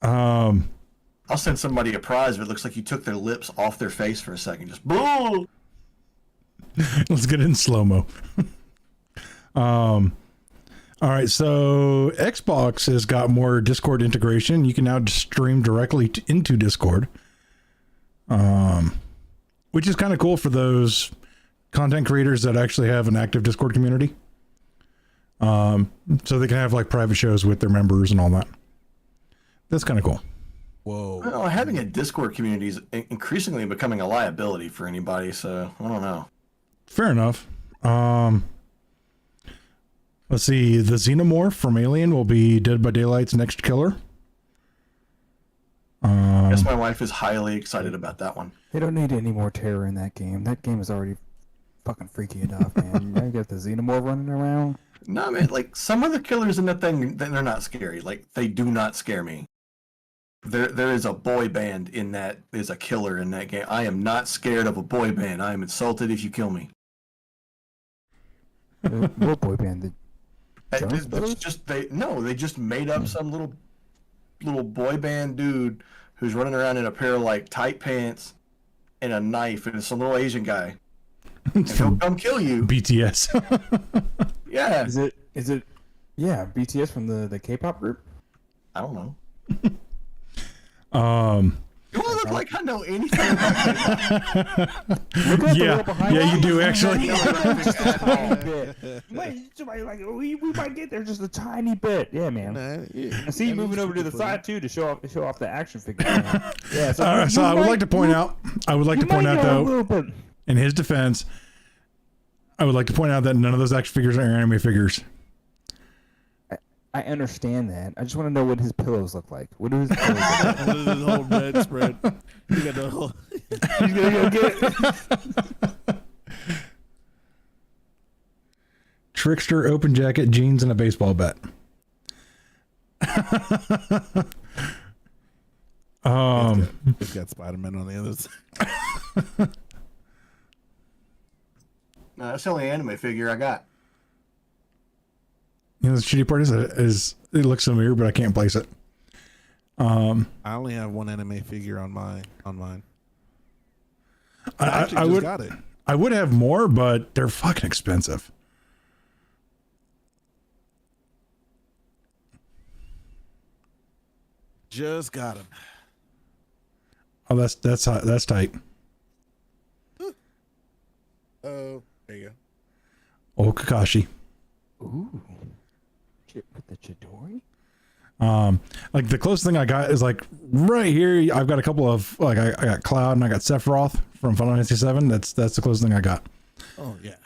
I'll send somebody a prize if it looks like you took their lips off their face for a second. Just boo. Let's get it in slow-mo. All right, so Xbox has got more Discord integration. You can now stream directly into Discord, which is kind of cool for those content creators that actually have an active Discord community. So they can have like private shows with their members and all that. That's kind of cool. Whoa. Well, having a Discord community is increasingly becoming a liability for anybody. So I don't know. Fair enough. Let's see. The Xenomorph from Alien will be Dead by Daylight's next killer. I guess my wife is highly excited about that one. They don't need any more terror in that game. That game is already fucking freaky enough, man. You got the Xenomorph running around. No, man, like some of the killers in that thing, they're not scary. Like they do not scare me. There is a boy band in that. There's a killer in that game. I am not scared of a boy band. I am insulted if you kill me. What boy band? Jonas Brothers? They just made up some little boy band dude who's running around in a pair of like tight pants and a knife, and it's some little Asian guy. And he'll come kill you. BTS. Yeah. Is it? Yeah, BTS from the K-pop group. I don't know. Do Um, I look like I know anything about yeah, you do actually. Wait, somebody we might get there just a tiny bit. Yeah, man. I see you moving over to the side too to show off the action figure. Man. Yeah. So I would like to point out. Though, bit. in his defense, I would like to point out that none of those action figures are anime figures. I understand that. I just want to know what his pillows look like. What do his pillows look like? What is his whole bedspread? You got the whole. He's gonna go get it. Trickster, open jacket, jeans, and a baseball bat. It's got Spider-Man on the other side. No, that's the only anime figure I got. You know, the shitty part is it looks familiar, but I can't place it. I only have one anime figure on mine. I would would got it. I would have more, but they're fucking expensive. Just got him. Oh, that's tight. Oh, there you Oh, Kakashi. Ooh. With the Chidori? Like the closest thing I got is like right here. I've got a couple of like I got Cloud and I got Sephiroth from Final Fantasy 7. That's the closest thing I got. Oh yeah.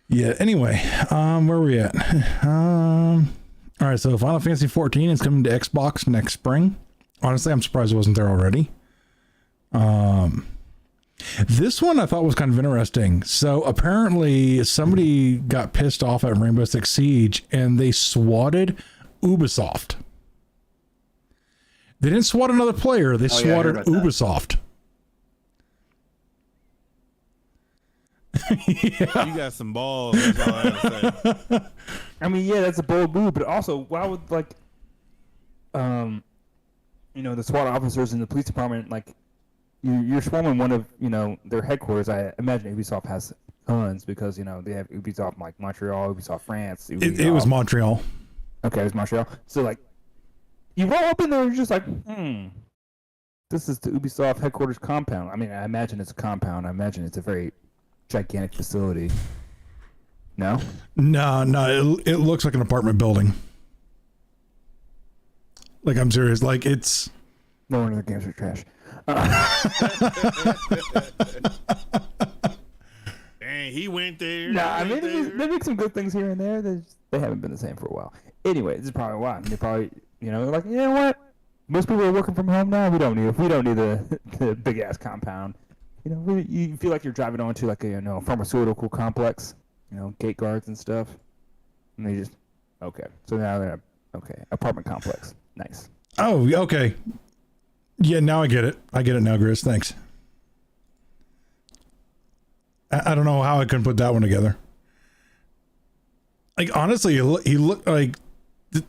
Yeah. Anyway, where are we at? All right. So Final Fantasy 14 is coming to Xbox next spring. Honestly, I'm surprised it wasn't there already. This one I thought was kind of interesting. So apparently somebody got pissed off at Rainbow Six Siege and they swatted Ubisoft. They didn't swat another player. They swatted Ubisoft. Yeah. You got some balls. That's all I gotta say. I mean, yeah, that's a bold move, but also, why would like, the SWAT officers in the police department, like, you're swarming one of, their headquarters. I imagine Ubisoft has tons because, they have Ubisoft like Montreal, Ubisoft France. Ubisoft. It was Montreal. Okay, it was Montreal. So like, you roll up in there, you're just like, this is the Ubisoft headquarters compound. I mean, I imagine it's a compound. I imagine it's a very gigantic facility. No? No, it looks like an apartment building. Like, I'm serious. Like, it's... No wonder the games are trash. Dang, he went there. Nah, I mean, they make some good things here and there. They haven't been the same for a while. Anyway, this is probably why. They probably, they're like, you know what? Most people are working from home now. We don't need the big ass compound. You feel like you're driving onto like a pharmaceutical complex. Gate guards and stuff. And they just okay. So now they're apartment complex. Nice. Oh, okay. Yeah, now I get it. I get it now, Grizz. Thanks. I don't know how I couldn't put that one together. Like, honestly, he looked like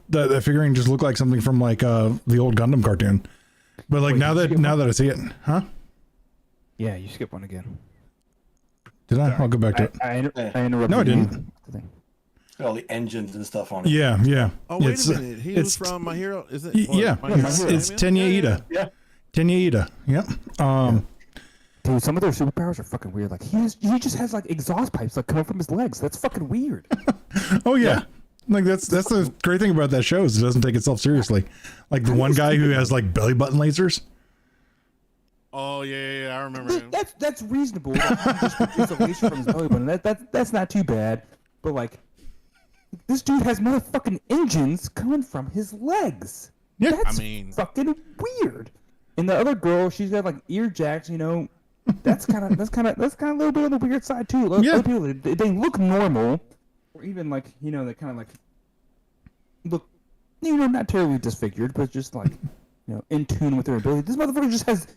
the figurine just looked like something from like the old Gundam cartoon. But like, now that I see it, huh? Yeah, you skipped one again. Did I? I'll go back to it. I interrupted. No, I didn't. All the engines and stuff on it. Yeah. Oh, wait a minute. He was from My Hero. Is it? Yeah, My Hero it's Academia? Tenya Ida. Yeah. Tenya Ida. Yep. Dude, some of their superpowers are fucking weird. Like he just has like exhaust pipes like coming from his legs. That's fucking weird. Oh yeah. Like that's the great thing about that show is it doesn't take itself seriously. Like the one guy who has like belly button lasers. Oh yeah, I remember him. That's reasonable. Like, he just gets a laser from his belly button. That's not too bad. But like, this dude has motherfucking engines coming from his legs. Yeah, That's fucking weird. And the other girl, she's got like ear jacks. That's kind of a little bit on the weird side too. Other people, they look normal, or even like they kind of like look, not terribly disfigured, but just like in tune with their ability. This motherfucker just has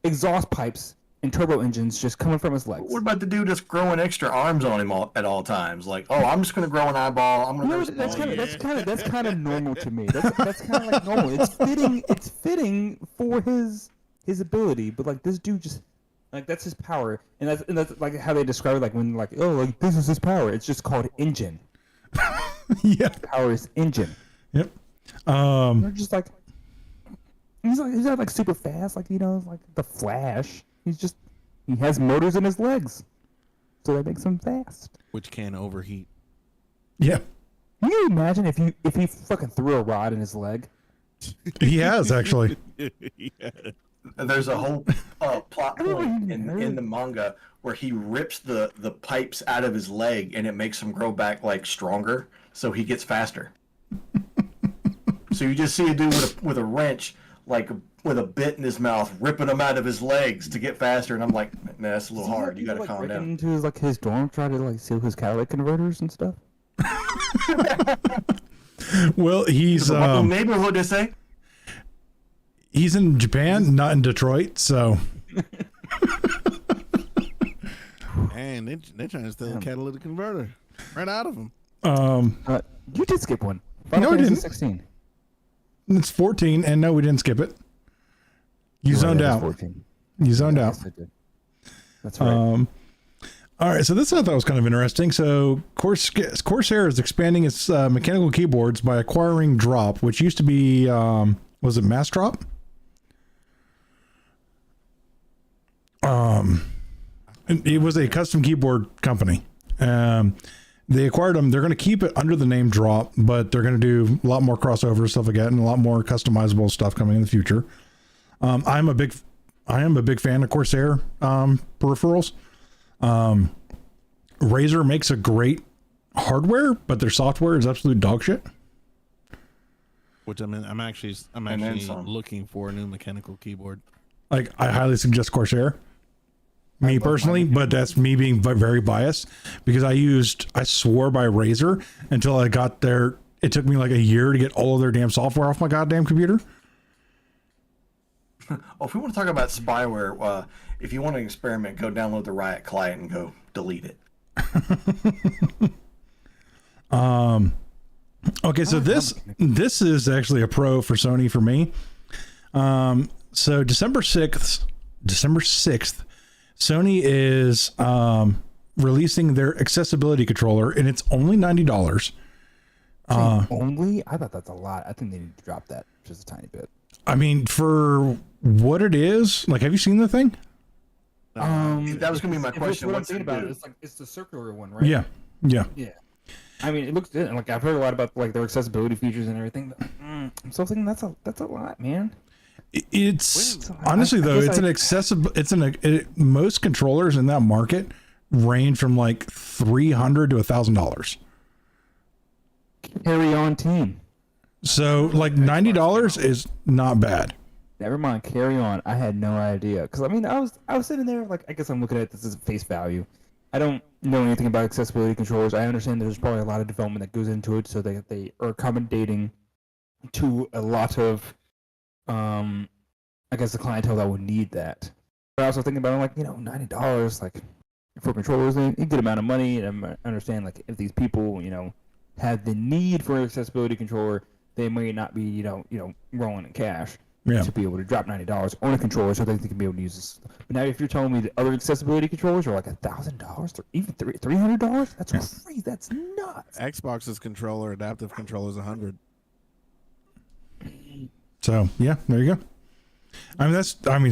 exhaust pipes and turbo engines just coming from his legs. What about the dude that's growing extra arms on him at all times? Like, oh, I'm just gonna grow an eyeball. I'm gonna. That's kind of normal to me. That's kind of like normal. It's fitting for his ability, but like this dude just like that's his power, and that's like how they describe it. Like when like this is his power. It's just called engine. Yeah, power is engine. Yep. They're just like he's not like super fast, like like the Flash. He has motors in his legs, so that makes him fast. Which can overheat. Yeah. Can you imagine if he fucking threw a rod in his leg? He has actually. Yeah. There's a whole plot point in the manga where he rips the pipes out of his leg and it makes him grow back like stronger, so he gets faster. So you just see a dude with a wrench, like with a bit in his mouth, ripping them out of his legs to get faster, and I'm like, man, that's a little hard. You gotta calm down. Into his dorm, try to steal his catalytic converters and stuff. Well, he's neighborhood to say. He's in Japan, not in Detroit, so. And they're trying to steal a catalytic converter right out of him. You did skip one. No, we didn't. 16. It's 14, and no, we didn't skip it. You zoned out. 14. You zoned out. Yes, I did. That's right. All right, so this I thought was kind of interesting. So Corsair is expanding its mechanical keyboards by acquiring Drop, which used to be, was it Mass Drop? It was a custom keyboard company. They acquired them. They're going to keep it under the name Drop, but they're going to do a lot more crossover stuff again and a lot more customizable stuff coming in the future. I am a big fan of Corsair peripherals. Razer makes a great hardware, but their software is absolute dog shit. Which I'm actually looking for a new mechanical keyboard. Like, I highly suggest Corsair. Me personally, but that's me being very biased because I swore by Razer until I got there. It took me like a year to get all of their damn software off my goddamn computer. Oh, if we want to talk about spyware, if you want to experiment, go download the Riot client and go delete it. Okay, so this is actually a pro for Sony for me. So December 6th, Sony is releasing their accessibility controller, and it's only $90. Only? I thought that's a lot. I think they need to drop that just a tiny bit. I mean, for what it is, like, have you seen the thing? That was gonna be my question. What I'm thinking about it, it's the circular one, right? Yeah. I mean, it looks good. Like, I've heard a lot about like their accessibility features and everything. But, I'm still thinking that's a lot, man. It's honestly though, it's an accessible. Most controllers in that market range from like $300 to $1,000. Carry on, team. So like $90 is not bad. Never mind, carry on. I had no idea because I mean I was sitting there like I guess I'm looking at this as face value. I don't know anything about accessibility controllers. I understand there's probably a lot of development that goes into it, so they are accommodating to a lot of I guess the clientele that would need that. But I also thinking about like $90 like for controllers, a good amount of money, and I understand like if these people have the need for an accessibility controller, they may not be rolling in cash. Yeah. To be able to drop $90 on a controller so they can be able to use this. But now if you're telling me the other accessibility controllers are like $1,000 or even $300, that's crazy. That's nuts. Xbox's controller, adaptive controller is $100. So yeah, there you go.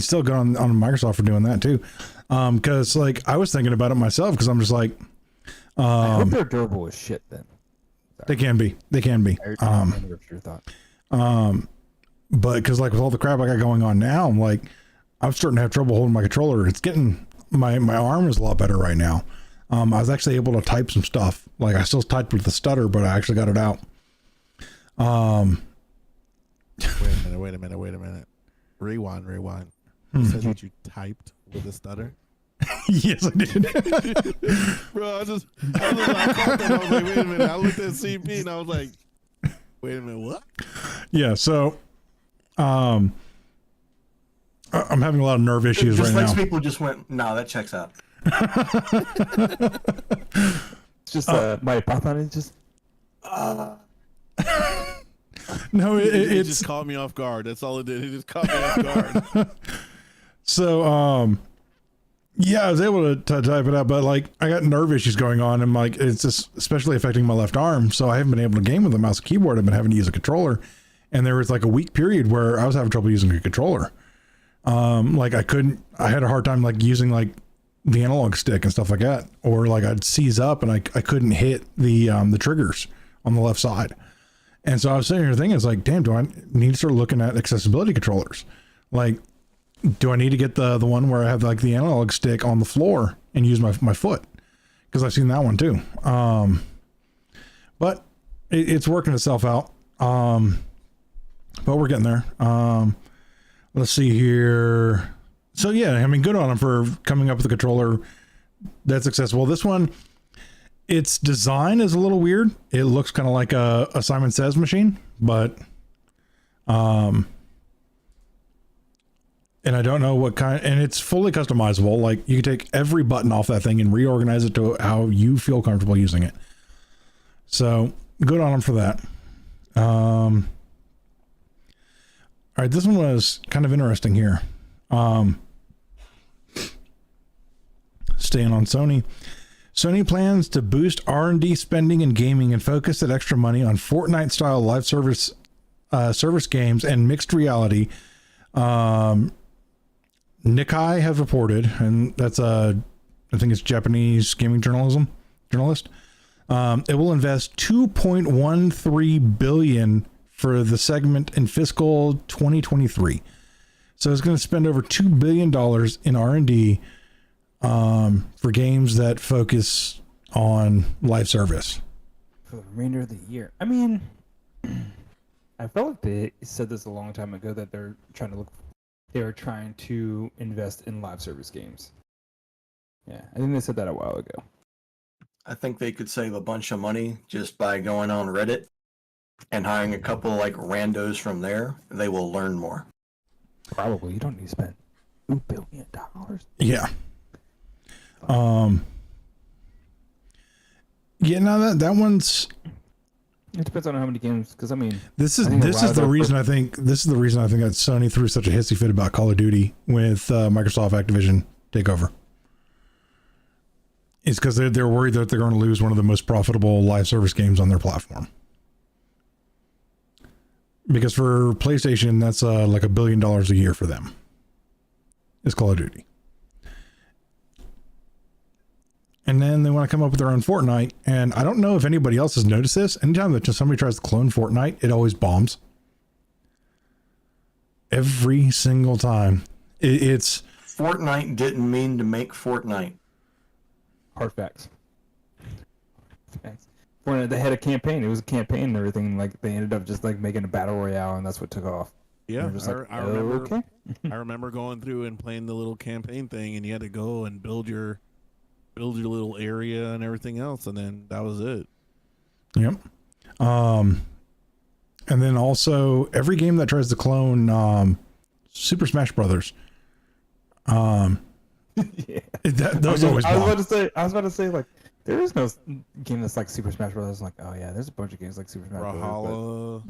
Still going on Microsoft for doing that too. Cause like I was thinking about it myself cause I'm just like, I hope they're durable as shit then. Sorry. They can be. Your thought. But because like with all the crap I got going on now, I'm like, I'm starting to have trouble holding my controller. It's getting my arm is a lot better right now. I was actually able to type some stuff. Like I still typed with the stutter, but I actually got it out. Wait a minute. Rewind. You said that you typed with a stutter? Yes, I did. Bro, I was like, wait a minute. I looked at CP and I was like, wait a minute, what? Yeah, so I'm having a lot of nerve issues right now. People just went, no, that checks out. It's just my Python is just no, it just caught me off guard. That's all it did. It just caught me off guard. So yeah, I was able to type it out, but like I got nerve issues going on, and like it's just especially affecting my left arm. So I haven't been able to game with a mouse and keyboard. I've been having to use a controller, and there was like a week period where I was having trouble using a controller. Like I had a hard time like using like the analog stick and stuff like that, or like I'd seize up and I couldn't hit the triggers on the left side. And so I was sitting here thinking, it's like, damn, do I need to start looking at accessibility controllers? Like, do I need to get the one where I have like the analog stick on the floor and use my foot? Because I've seen that one too. But it's working itself out. But we're getting there. Let's see here. So yeah, I mean, good on them for coming up with a controller that's accessible. This one, its design is a little weird. It looks kind of like a Simon Says machine, but and I don't know what kind, and it's fully customizable. Like you can take every button off that thing and reorganize it to how you feel comfortable using it. So good on them for that. All right, this one was kind of interesting here. Staying on Sony. Sony plans to boost R&D spending in gaming and focus that extra money on Fortnite-style live service games and mixed reality. Nikkei have reported, and that's I think it's Japanese gaming journalist. It will invest $2.13 billion for the segment in fiscal 2023. So it's going to spend over $2 billion in R&D for games that focus on live service for the remainder of the year. I mean, I felt like they said this a long time ago that they were trying to invest in live service games. Yeah, I think they said that a while ago. I think they could save a bunch of money just by going on Reddit and hiring a couple like randos from there. They will learn more. Probably. You don't need to spend $2 billion. Yeah. Yeah, no, that one's. It depends on how many games, because I mean, this is the reason I think that Sony threw such a hissy fit about Call of Duty with Microsoft Activision takeover. It's because they're worried that they're going to lose one of the most profitable live service games on their platform. Because for PlayStation, that's like $1 billion a year for them. It's Call of Duty. And then they want to come up with their own Fortnite. And I don't know if anybody else has noticed this. Anytime that somebody tries to clone Fortnite, it always bombs. Every single time. It's Fortnite didn't mean to make Fortnite. Hard facts. When they had a campaign, it was a campaign and everything. Like they ended up just like making a battle royale, and that's what took off. Yeah, I remember. Okay. I remember going through and playing the little campaign thing, and you had to go and build your little area and everything else, and then that was it. Yep. And then also every game that tries to clone Super Smash Brothers. Yeah. Those always bomb. I was about to say, like, there is no game that's like Super Smash Brothers. Like, oh yeah, there's a bunch of games like Super Smash Brawlhalla.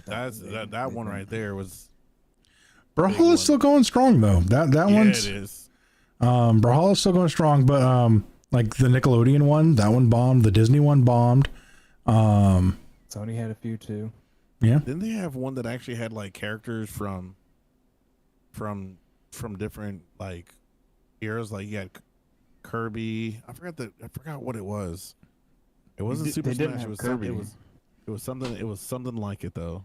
Brothers. That one right there was. Brawlhalla's still going strong though. That one's. It is. Brawlhalla's still going strong, but like the Nickelodeon one, that one bombed. The Disney one bombed. Sony had a few too. Yeah. Didn't they have one that actually had like characters from different like eras? Like you had Kirby. I forgot what it was. It wasn't Super Smash. It was Kirby. It was something. It was something like it though.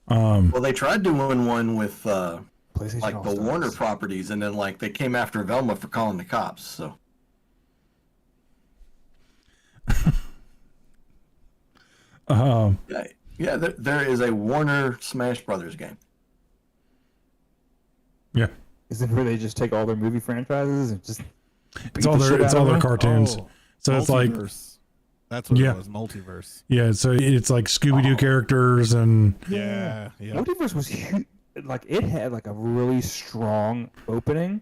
Well, they tried doing one with like All the Stars. Warner properties, and then like they came after Velma for calling the cops. So yeah, there is a Warner Smash Brothers game. Yeah. Is it where they just take all their movie franchises and just It's all their cartoons. Oh, So it's like multiverse. That's what Yeah. it was. Multiverse. yeah, so it's like Scooby-Doo characters and Yeah. Multiverse was huge. Like it had like a really strong opening.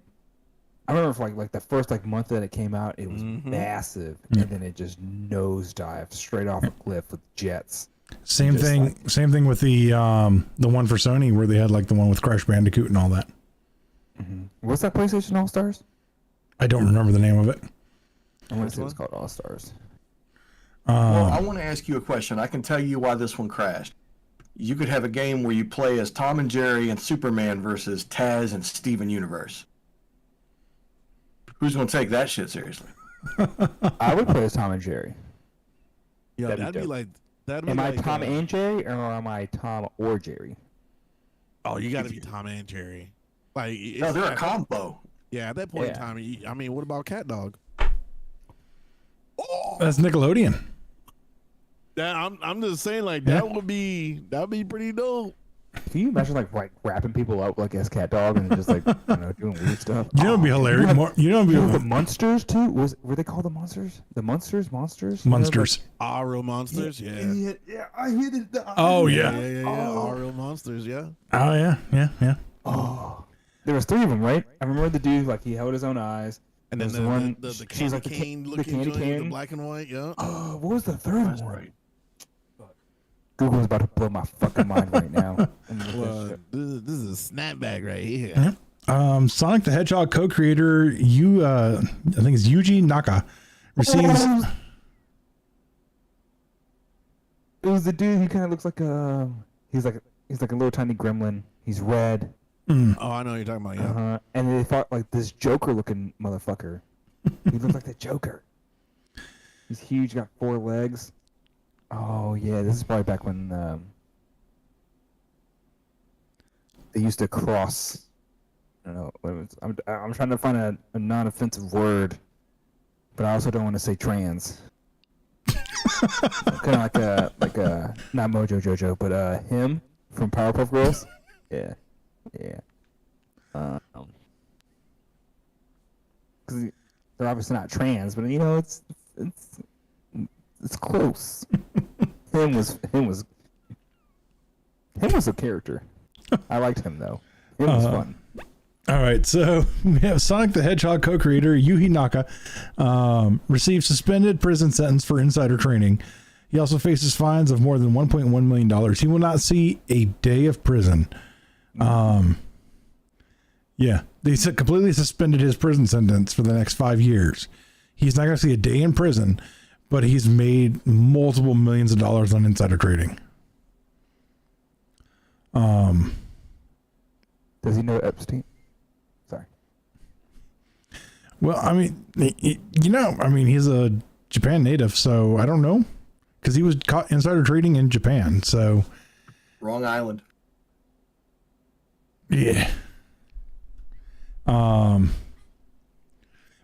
I remember for like the first like month that it came out, it was massive, and then it just nosedived straight off a cliff with jets. same Just thing with the one for Sony where they had like the one with Crash Bandicoot and all that. What's that PlayStation All Stars? I don't remember the name of it. I want to say it's called All Stars. Well, I want to ask you a question. I can tell you why this one crashed. You could have a game where you play as Tom and Jerry and Superman versus Taz and Steven Universe. Who's going to take that shit seriously? I would play as Tom and Jerry. Yeah, That'd be dope. that'd be Am I like Tom and Jerry, or am I Tom or Jerry? Oh, you got to be Tom and Jerry. Like, No, they're a combo. Yeah, at that point in Yeah. time, I mean, what about Cat Dog? Oh, That's Nickelodeon. I'm just saying, like Yeah. that'd be pretty dope. Can you imagine like wrapping people up like as cat dog and just like I don't know doing weird stuff? You know, it'd be hilarious. It'd The be monsters too? Were they called the monsters? The monsters? monsters. Real monsters, yeah. Yeah, I hit it. Oh yeah. All real monsters, yeah. Oh yeah. Oh, there was 3 of them, right? I remember the dude like he held his own eyes. And then There's the one- the she was candy like the cane the looking candy joint with the cane. black and white, yeah. Oh, what was the 3rd one? Google's about to blow my fucking mind right now. Well, this is a snapback right here. Sonic the Hedgehog co-creator I think it's Yuji Naka receives. It was the dude who kind of looks like he's like a little tiny gremlin. He's red. Oh, I know what you're talking about, yeah. And they fought like this Joker looking motherfucker. He looked like the Joker. He's huge, got 4 legs. Oh yeah, this is probably back when they used to cross. I don't know. What it was. I'm trying to find a non-offensive word, but I also don't want to say trans. Kind of like a not Mojo Jojo, but him from Powerpuff Girls. Yeah. Because they're obviously not trans, but you know it's close. him was a character. I liked him though. It was fun. All right, so we have Sonic the Hedgehog co-creator Yuji Naka received suspended prison sentence for insider trading. He also faces fines of more than $1.1 million. He will not see a day of prison. Yeah, they completely suspended his prison sentence for the next 5 years. He's not going to see a day in prison, but he's made multiple millions of dollars on insider trading. Does he know Epstein? Sorry. Well, I mean, he's a Japan native, so I don't know, because he was caught insider trading in Japan. So, Wrong island. yeah.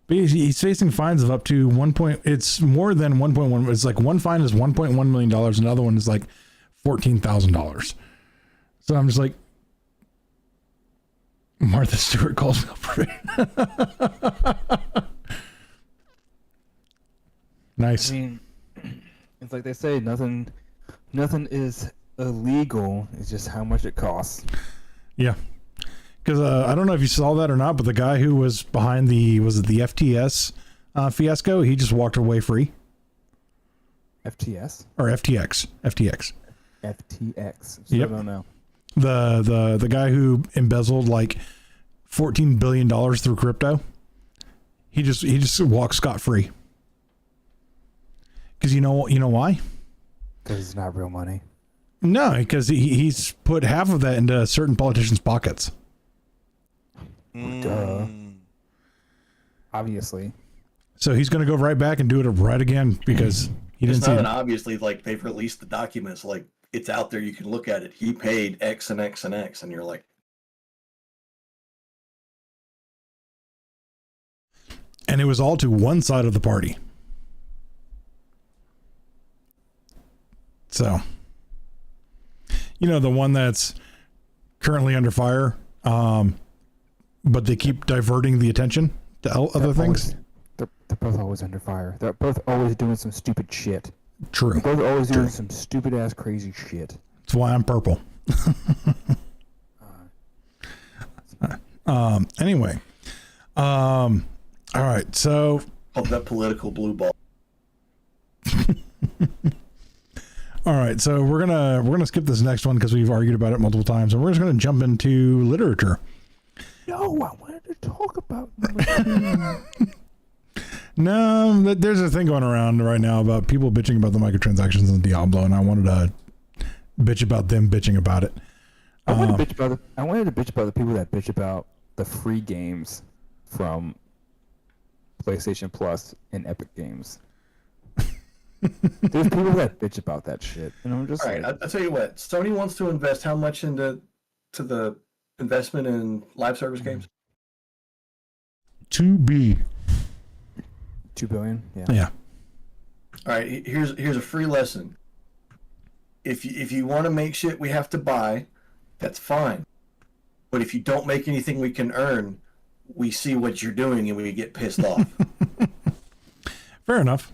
But he's facing fines of up to it's more than 1.1. It's like one fine is $1.1 million. Another one is like $14,000. So I'm just like, Martha Stewart calls me up. Nice. I mean, it's like they say, nothing is illegal. It's just how much it costs. Yeah. Because I don't know if you saw that or not, but the guy who was behind the FTS fiasco, he just walked away free. FTS? Or FTX. FTX. So Yep. I don't know. The guy who embezzled like $14 billion through crypto. He just walks scot-free. Because you know why? Because it's not real money. No, because he's put half of that into certain politicians' pockets. Duh. Obviously. So he's going to go right back and do it right again because he It's didn't see not it. an obviously, like, they've released the documents, like, it's out there, you can look at it. He paid X and X and X, and you're like, And it was all to one side of the party. So, the one that's currently under fire, but they keep diverting the attention to other things. They're both always under fire. They're both always doing some stupid shit. True. They're both always doing some stupid ass crazy shit. That's why I'm purple. Anyway. All right. So, oh, that political blue ball. all right. So we're gonna skip this next one because we've argued about it multiple times, and we're just gonna jump into literature. No, I wanted to talk about. No, there's a thing going around right now about people bitching about the microtransactions in Diablo, and I wanted to bitch about them bitching about it. I wanted to bitch about the people that bitch about the free games from PlayStation Plus and Epic Games. There's people that bitch about that shit, and I'm just All right, like, I'll tell you what. Sony wants to invest how much into to the investment in live service games? 2B. 2 billion. Yeah. Yeah. All right, here's a free lesson. If you want to make shit we have to buy, that's fine. But if you don't make anything we can earn, we see what you're doing and we get pissed off. Fair enough.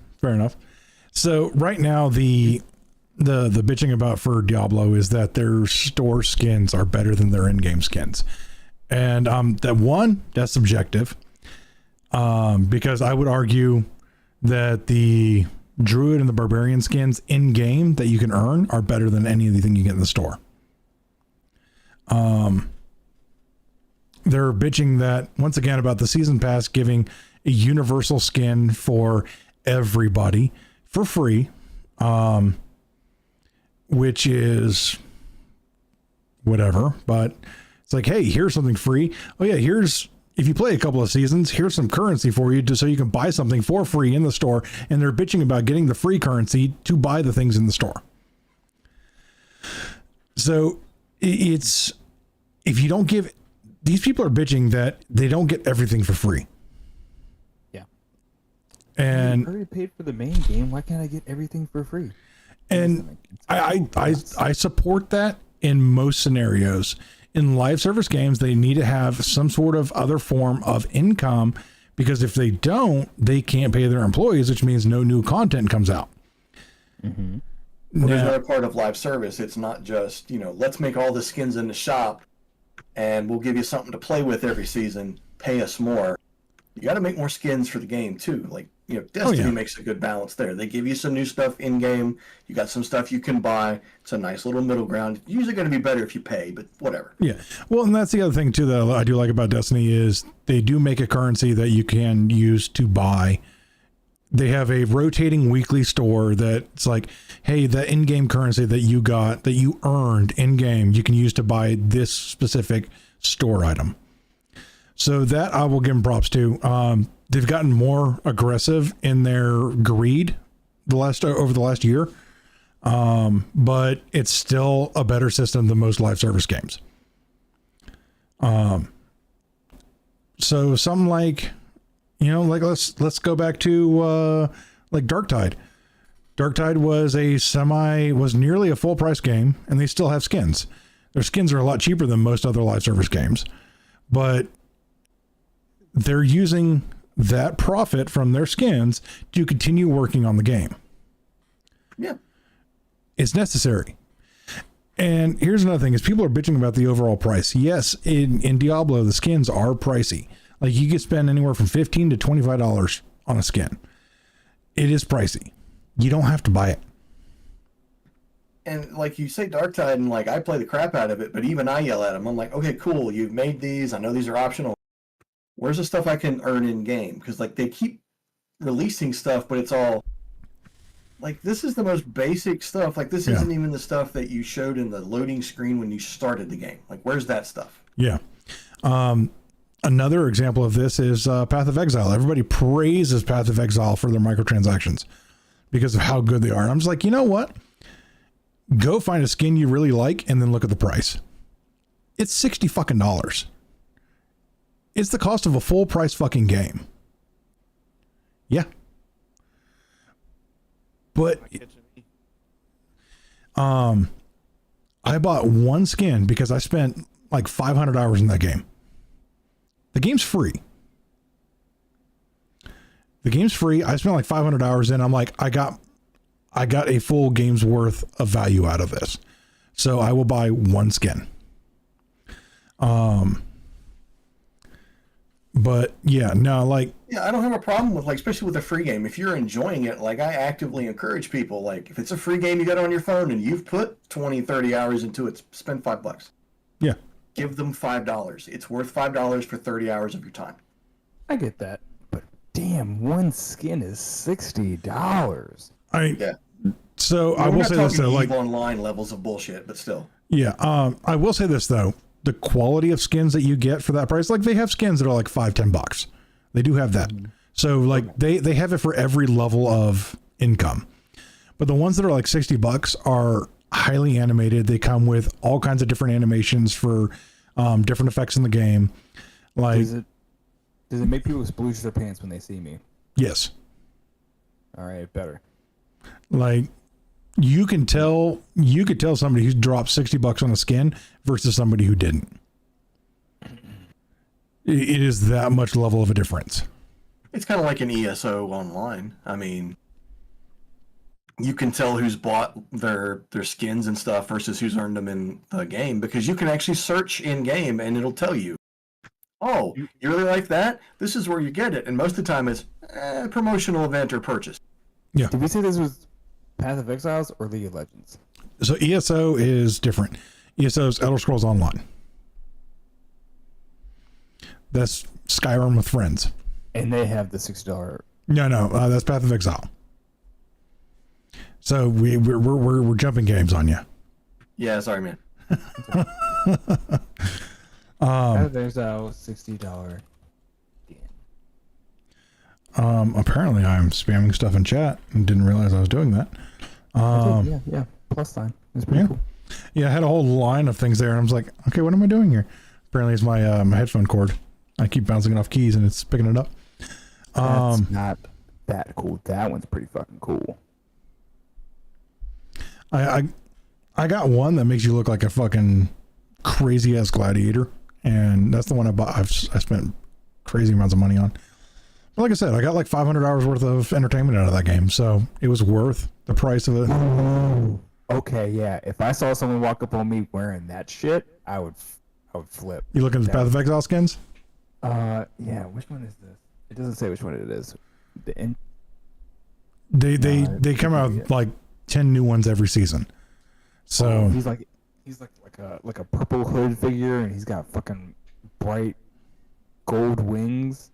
So right now the bitching about for Diablo is that their store skins are better than their in-game skins. And that's subjective. Because I would argue that the Druid and the Barbarian skins in-game that you can earn are better than anything you get in the store. They're bitching that once again about the season pass giving a universal skin for everybody for free, which is whatever, but it's like, hey, here's something free. Oh yeah, if you play a couple of seasons, here's some currency for you so you can buy something for free in the store. And they're bitching about getting the free currency to buy the things in the store. So if you don't give, these people are bitching that they don't get everything for free. Yeah. And I already paid for the main game. Why can't I get everything for free? And I support that in most scenarios. In live service games, they need to have some sort of other form of income, because if they don't, they can't pay their employees, which means no new content comes out. Mm-hmm. Well, there's another part of live service. It's not just, let's make all the skins in the shop and we'll give you something to play with every season. Pay us more. You got to make more skins for the game too. Like, Destiny makes a good balance there. They give you some new stuff in game. You got some stuff you can buy. It's a nice little middle ground. It's usually going to be better if you pay, but whatever. Yeah. Well, and that's the other thing too that I do like about Destiny is they do make a currency that you can use to buy. They have a rotating weekly store that's like, hey, the in-game currency that you got, that you earned in-game, you can use to buy this specific store item. So that I will give them props to. They've gotten more aggressive in their greed over the last year. But it's still a better system than most live service games. So something like, let's go back to like Darktide. Darktide was nearly a full price game, and they still have skins. Their skins are a lot cheaper than most other live service games, but they're using that profit from their skins to continue working on the game. Yeah. It's necessary. And here's another thing is people are bitching about the overall price. Yes, in Diablo, the skins are pricey. Like you could spend anywhere from $15 to $25 on a skin. It is pricey. You don't have to buy it. And like you say Darktide, and like I play the crap out of it, but even I yell at them. I'm like, okay, cool. You've made these. I know these are optional. Where's the stuff I can earn in game? Because like they keep releasing stuff, but it's all like this is the most basic stuff. Like this isn't even the stuff that you showed in the loading screen when you started the game. Like where's that stuff? Yeah. Another example of this is Path of Exile. Everybody praises Path of Exile for their microtransactions because of how good they are. And I'm just like, you know what? Go find a skin you really like and then look at the price. It's $60 fucking. It's the cost of a full price fucking game. Yeah. But I bought one skin because I spent like 500 hours in that game. The game's free. I spent like 500 hours in. I'm like, I got a full game's worth of value out of this. So I will buy one skin. But yeah, no, like, yeah, I don't have a problem with like, especially with a free game. If you're enjoying it, like I actively encourage people, like if it's a free game you got on your phone and you've put 20, 30 hours into it, spend $5. Yeah. Give them $5. It's worth $5 for 30 hours of your time. I get that, but damn, one skin is $60. So I will say this though, like online levels of bullshit, but still. Yeah. I will say this though, the quality of skins that you get for that price, like they have skins that are like $5-10. They do have that. So like they have it for every level of income, but the ones that are like $60 are highly animated. They come with all kinds of different animations for different effects in the game. Like, does it make people splooge their pants when they see me? yes. All right, better. Like, you could tell somebody who's dropped $60 on a skin versus somebody who didn't. It is that much level of a difference. It's kind of like an ESO online. I mean, you can tell who's bought their skins and stuff versus who's earned them in the game, because you can actually search in game and it'll tell you, oh, you really like that? This is where you get it. And most of the time it's promotional event or purchase. Yeah. Did we say this was Path of Exiles or League of Legends? So ESO is different. ESO is Elder Scrolls Online. That's Skyrim with friends. And they have the $60. No, that's Path of Exile. So we're jumping games on you. Yeah, sorry, man. Path of Exile, $60. Apparently I'm spamming stuff in chat and didn't realize I was doing that. Yeah, plus sign. It's pretty cool. Yeah, I had a whole line of things there, and I was like, okay, what am I doing here? Apparently it's my my headphone cord. I keep bouncing it off keys and it's picking it up. That's not that cool. That one's pretty fucking cool. I got one that makes you look like a fucking crazy ass gladiator, and that's the one I bought. I spent crazy amounts of money on. But like I said, I got like 500 hours worth of entertainment out of that game, so it was worth the price of it. Oh, okay, yeah. If I saw someone walk up on me wearing that shit, I would flip. You looking at the Path of Exile skins? Yeah. Which one is this? It doesn't say which one it is. They come out with like 10 new ones every season. So he's like a purple hood figure, and he's got fucking bright gold wings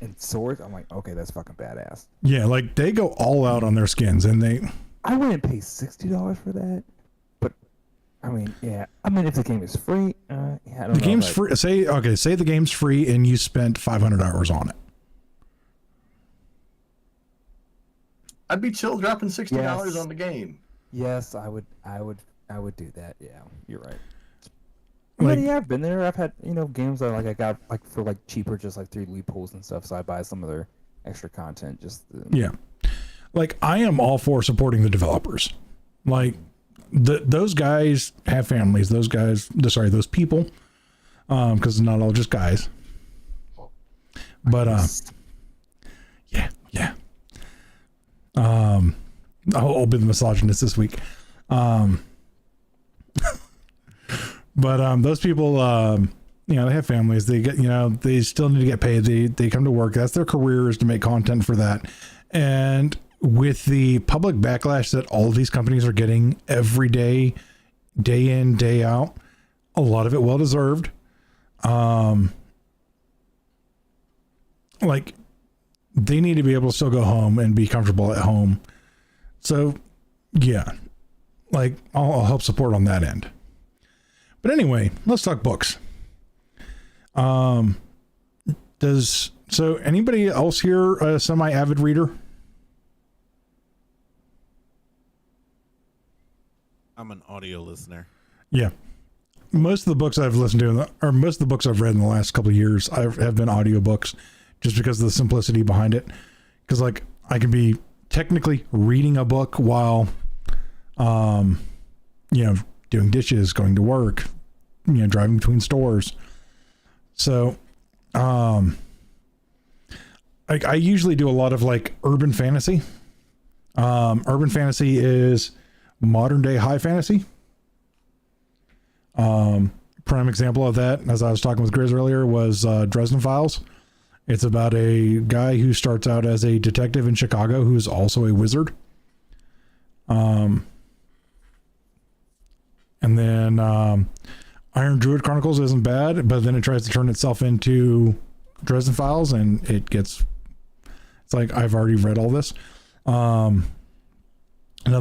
and swords. I'm like, okay, that's fucking badass. yeah, like they go all out on their skins, and I wouldn't pay $60 for that, but I mean, yeah. I mean, if the game is free, yeah, I don't know. The game's free. Say the game's free and you spent 500 hours on it. I'd be chill dropping $60 Yes. on the game. Yes, I would do that. Yeah, you're right. Like- Yeah, I've been there. I've had games that I got for cheaper, just through loopholes and stuff. So I buy some of their extra content. Yeah, like I am all for supporting the developers. Like those guys have families. Those people, because it's not all just guys. But yeah. I'll be the misogynist this week. But those people, they have families. They get, they still need to get paid. They come to work. That's their career, is to make content for that. And with the public backlash that all of these companies are getting every day, day in, day out, a lot of it well deserved. Like they need to be able to still go home and be comfortable at home. So yeah, like I'll help support on that end. But anyway, let's talk books. So anybody else here a semi-avid reader? I'm an audio listener. Yeah. Most of the books I've listened to, or most of the books I've read in the last couple of years, have been audiobooks, just because of the simplicity behind it. Because like I can be technically reading a book while, doing dishes, going to work, driving between stores. So, I usually do a lot of urban fantasy. Urban fantasy is modern day high fantasy. Prime example of that, as I was talking with Grizz earlier, was Dresden Files. It's about a guy who starts out as a detective in Chicago who is also a wizard. And then Iron Druid Chronicles isn't bad, but then it tries to turn itself into Dresden Files, and it's like, I've already read all this. Another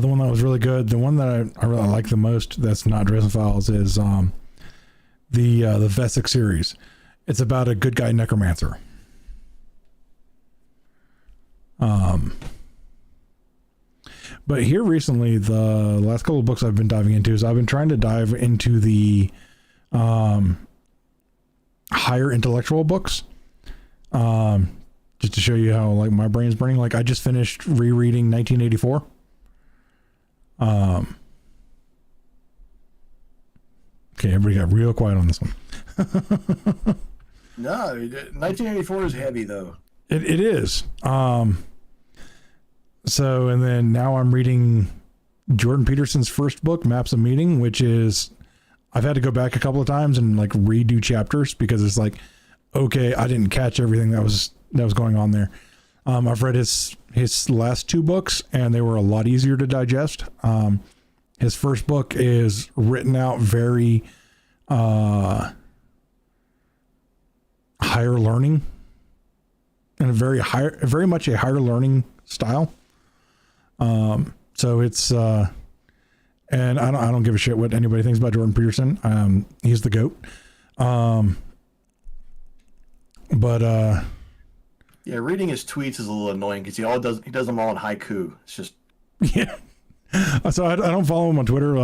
one that was really good, the one that I really like the most that's not Dresden Files, is the Vesic series. It's about a good guy necromancer. But here recently, the last couple of books I've been diving into is I've been trying to dive into the higher intellectual books. Just to show you how like my brain's burning. Like I just finished rereading 1984. Okay, everybody got real quiet on this one. No, 1984 is heavy though. It is. So, and then now I'm reading Jordan Peterson's first book, Maps of Meaning, which is, I've had to go back a couple of times and like redo chapters because it's like, okay, I didn't catch everything that was going on there. I've read his last two books and they were a lot easier to digest. His first book is written out very, higher learning and very much a higher learning style. So it's, and I don't give a shit what anybody thinks about Jordan Peterson. He's the GOAT. Yeah, reading his tweets is a little annoying because he does them all in haiku. It's just yeah. So I don't follow him on Twitter.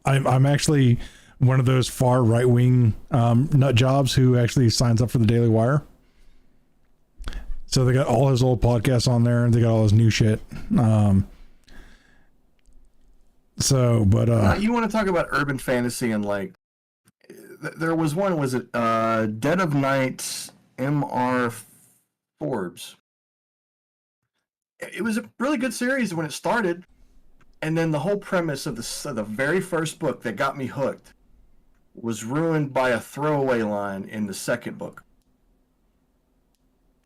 I'm actually one of those far right wing nut jobs who actually signs up for the Daily Wire. So they got all his old podcasts on there, and they got all his new shit. you want to talk about urban fantasy and like there was one, was it Dead of Night, M.R. Forbes? It was a really good series when it started, and then the whole premise of the very first book that got me hooked was ruined by a throwaway line in the second book.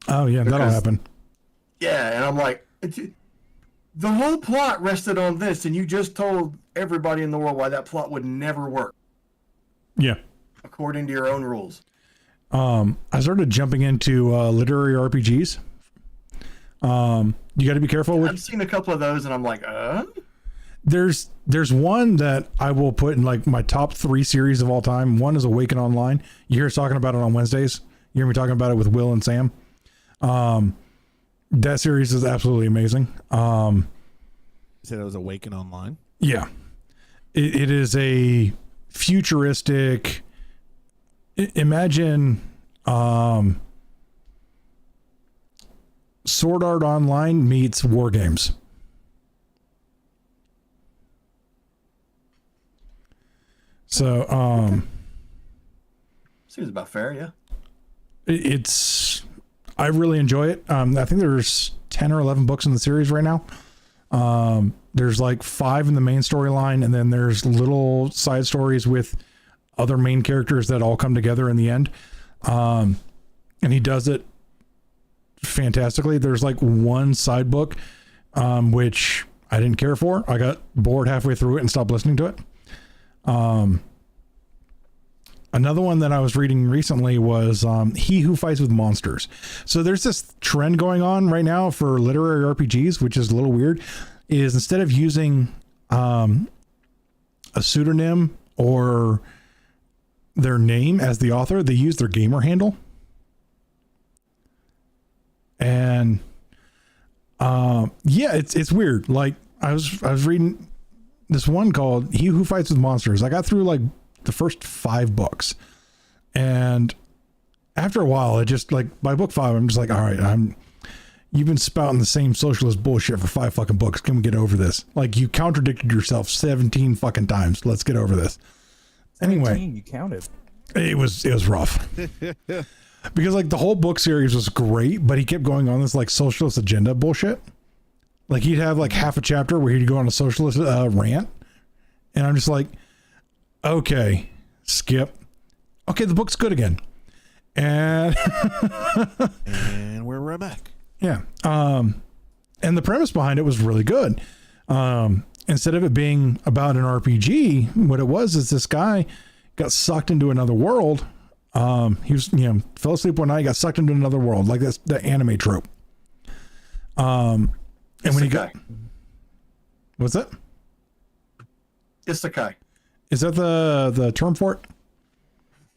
Oh yeah, that'll happen. Yeah, and I'm like, the whole plot rested on this, and you just told everybody in the world why that plot would never work. Yeah. According to your own rules. I started jumping into literary RPGs. You got to be careful with. I've seen a couple of those, and I'm like, There's one that I will put in like my top 3 series of all time. One is Awaken Online. You hear us talking about it on Wednesdays. You hear me talking about it with Will and Sam. That series is absolutely amazing. You said it was Awaken Online? Yeah. It is a futuristic. Imagine Sword Art Online meets War Games. So, seems about fair, yeah. I really enjoy it. I think there's 10 or 11 books in the series right now. There's like 5 in the main storyline, and then there's little side stories with other main characters that all come together in the end. And he does it fantastically. There's like one side book, which I didn't care for. I got bored halfway through it and stopped listening to it. Another one that I was reading recently was He Who Fights with Monsters. So there's this trend going on right now for literary RPGs, which is a little weird, is instead of using a pseudonym or their name as the author, they use their gamer handle. And yeah, it's weird. Like I was reading this one called He Who Fights with Monsters. I got through like the first 5 books, and after a while, it just like by book 5, I'm just like, all right, you've been spouting the same socialist bullshit for 5 fucking books. Can we get over this? Like you contradicted yourself 17 fucking times. Let's get over this. Anyway, you counted. It was rough because like the whole book series was great, but he kept going on this like socialist agenda bullshit. Like he'd have like half a chapter where he'd go on a socialist rant, and I'm just like, okay, skip. Okay, the book's good again. And and we're right back. Yeah. And the premise behind it was really good. Instead of it being about an RPG, what it was is this guy got sucked into another world. He was, fell asleep one night, got sucked into another world, like that's the anime trope. And when he got, what's that? Isekai. Is that the term for it?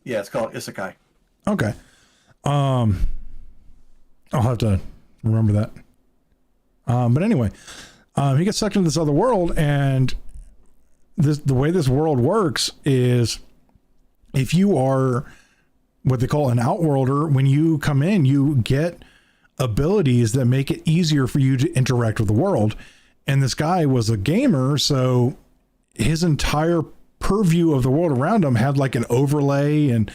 Yeah, it's called Isekai. Okay. I'll have to remember that. But anyway, he gets sucked into this other world, and the way this world works is if you are what they call an outworlder, when you come in, you get abilities that make it easier for you to interact with the world. And this guy was a gamer, so his entire purview of the world around him had like an overlay, and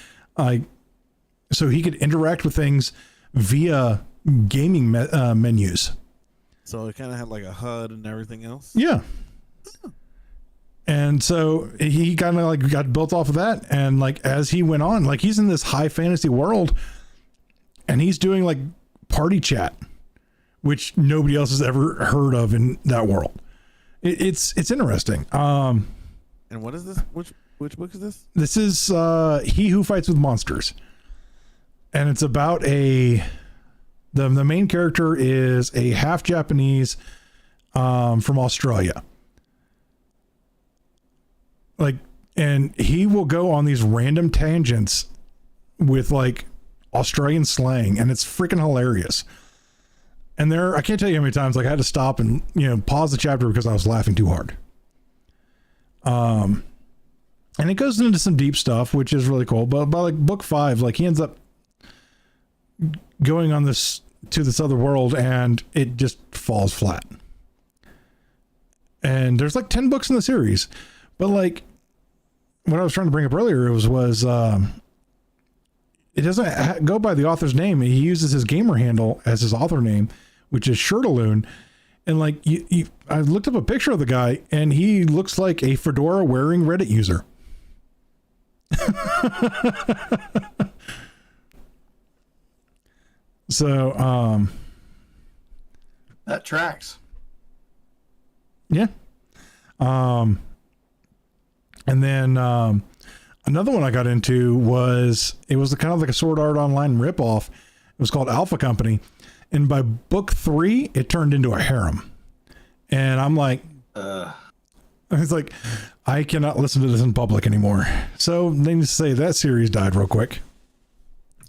so he could interact with things via gaming menus. So it kind of had like a HUD and everything else. Yeah. And so he kind of like got built off of that. And like, as he went on, like he's in this high fantasy world and he's doing like party chat, which nobody else has ever heard of in that world. It's interesting. And what is this? Which book is this? This is He Who Fights with Monsters. And it's about the main character is a half Japanese from Australia. Like, and he will go on these random tangents with like Australian slang, and it's freaking hilarious. And I can't tell you how many times like I had to stop and, you know, pause the chapter because I was laughing too hard. And it goes into some deep stuff, which is really cool. But by like book 5, like he ends up going on to this other world, and it just falls flat. And there's like 10 books in the series, but like what I was trying to bring up earlier was it doesn't go by the author's name. He uses his gamer handle as his author name, which is Shirtaloon. And like I looked up a picture of the guy, and he looks like a fedora wearing Reddit user. So, that tracks. Yeah. And then, another one I got into was kind of like a Sword Art Online ripoff. It was called Alpha Company. And by book 3, it turned into a harem. And I'm like, it's like, I cannot listen to this in public anymore. So needless to say, that series died real quick.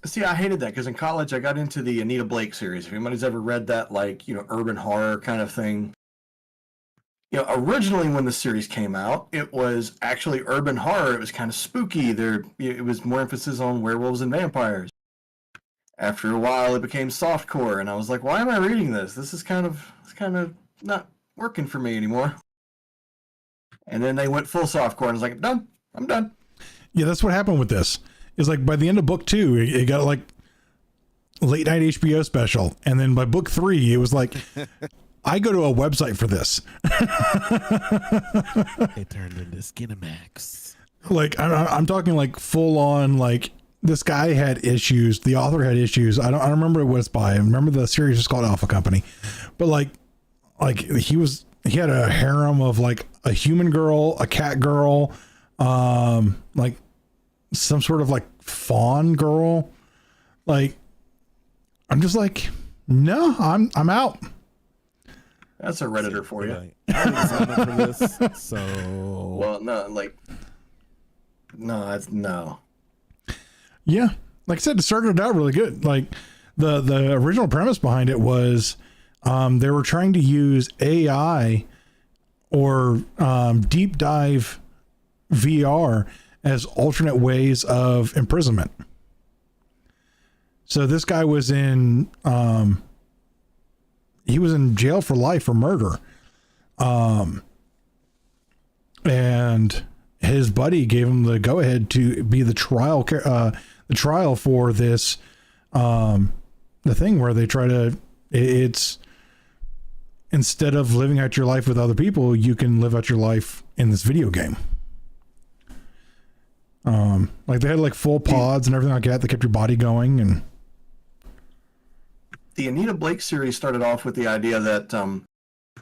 See, I hated that because in college I got into the Anita Blake series. If anybody's ever read that, like, you know, urban horror kind of thing. You know, originally when the series came out, it was actually urban horror. It was kind of spooky. It was more emphasis on werewolves and vampires. After a while, it became softcore, and I was like, why am I reading this? It's kind of not working for me anymore. And then they went full softcore, and I was like, I'm done. Yeah, that's what happened with this. It's like by the end of book 2, it got like late night HBO special. And then by book 3, it was like, I go to a website for this. It turned into Skinamax. Like, I'm talking like full on, like this guy had issues. The author had issues. I don't remember what it's by. I remember the series was called Alpha Company, but like he had a harem of like a human girl, a cat girl, like some sort of like fawn girl. Like, I'm just like, no, I'm out. That's a Redditor for you. I didn't sign up for this, so well, no. Yeah, like I said, it started out really good. Like the original premise behind it was they were trying to use AI or deep dive VR as alternate ways of imprisonment. So this guy was in jail for life for murder. And his buddy gave him the go ahead to be the trial for this, the thing where they try to, it's instead of living out your life with other people, you can live out your life in this video game. Like they had like full pods and everything like that kept your body going. And the Anita Blake series started off with the idea that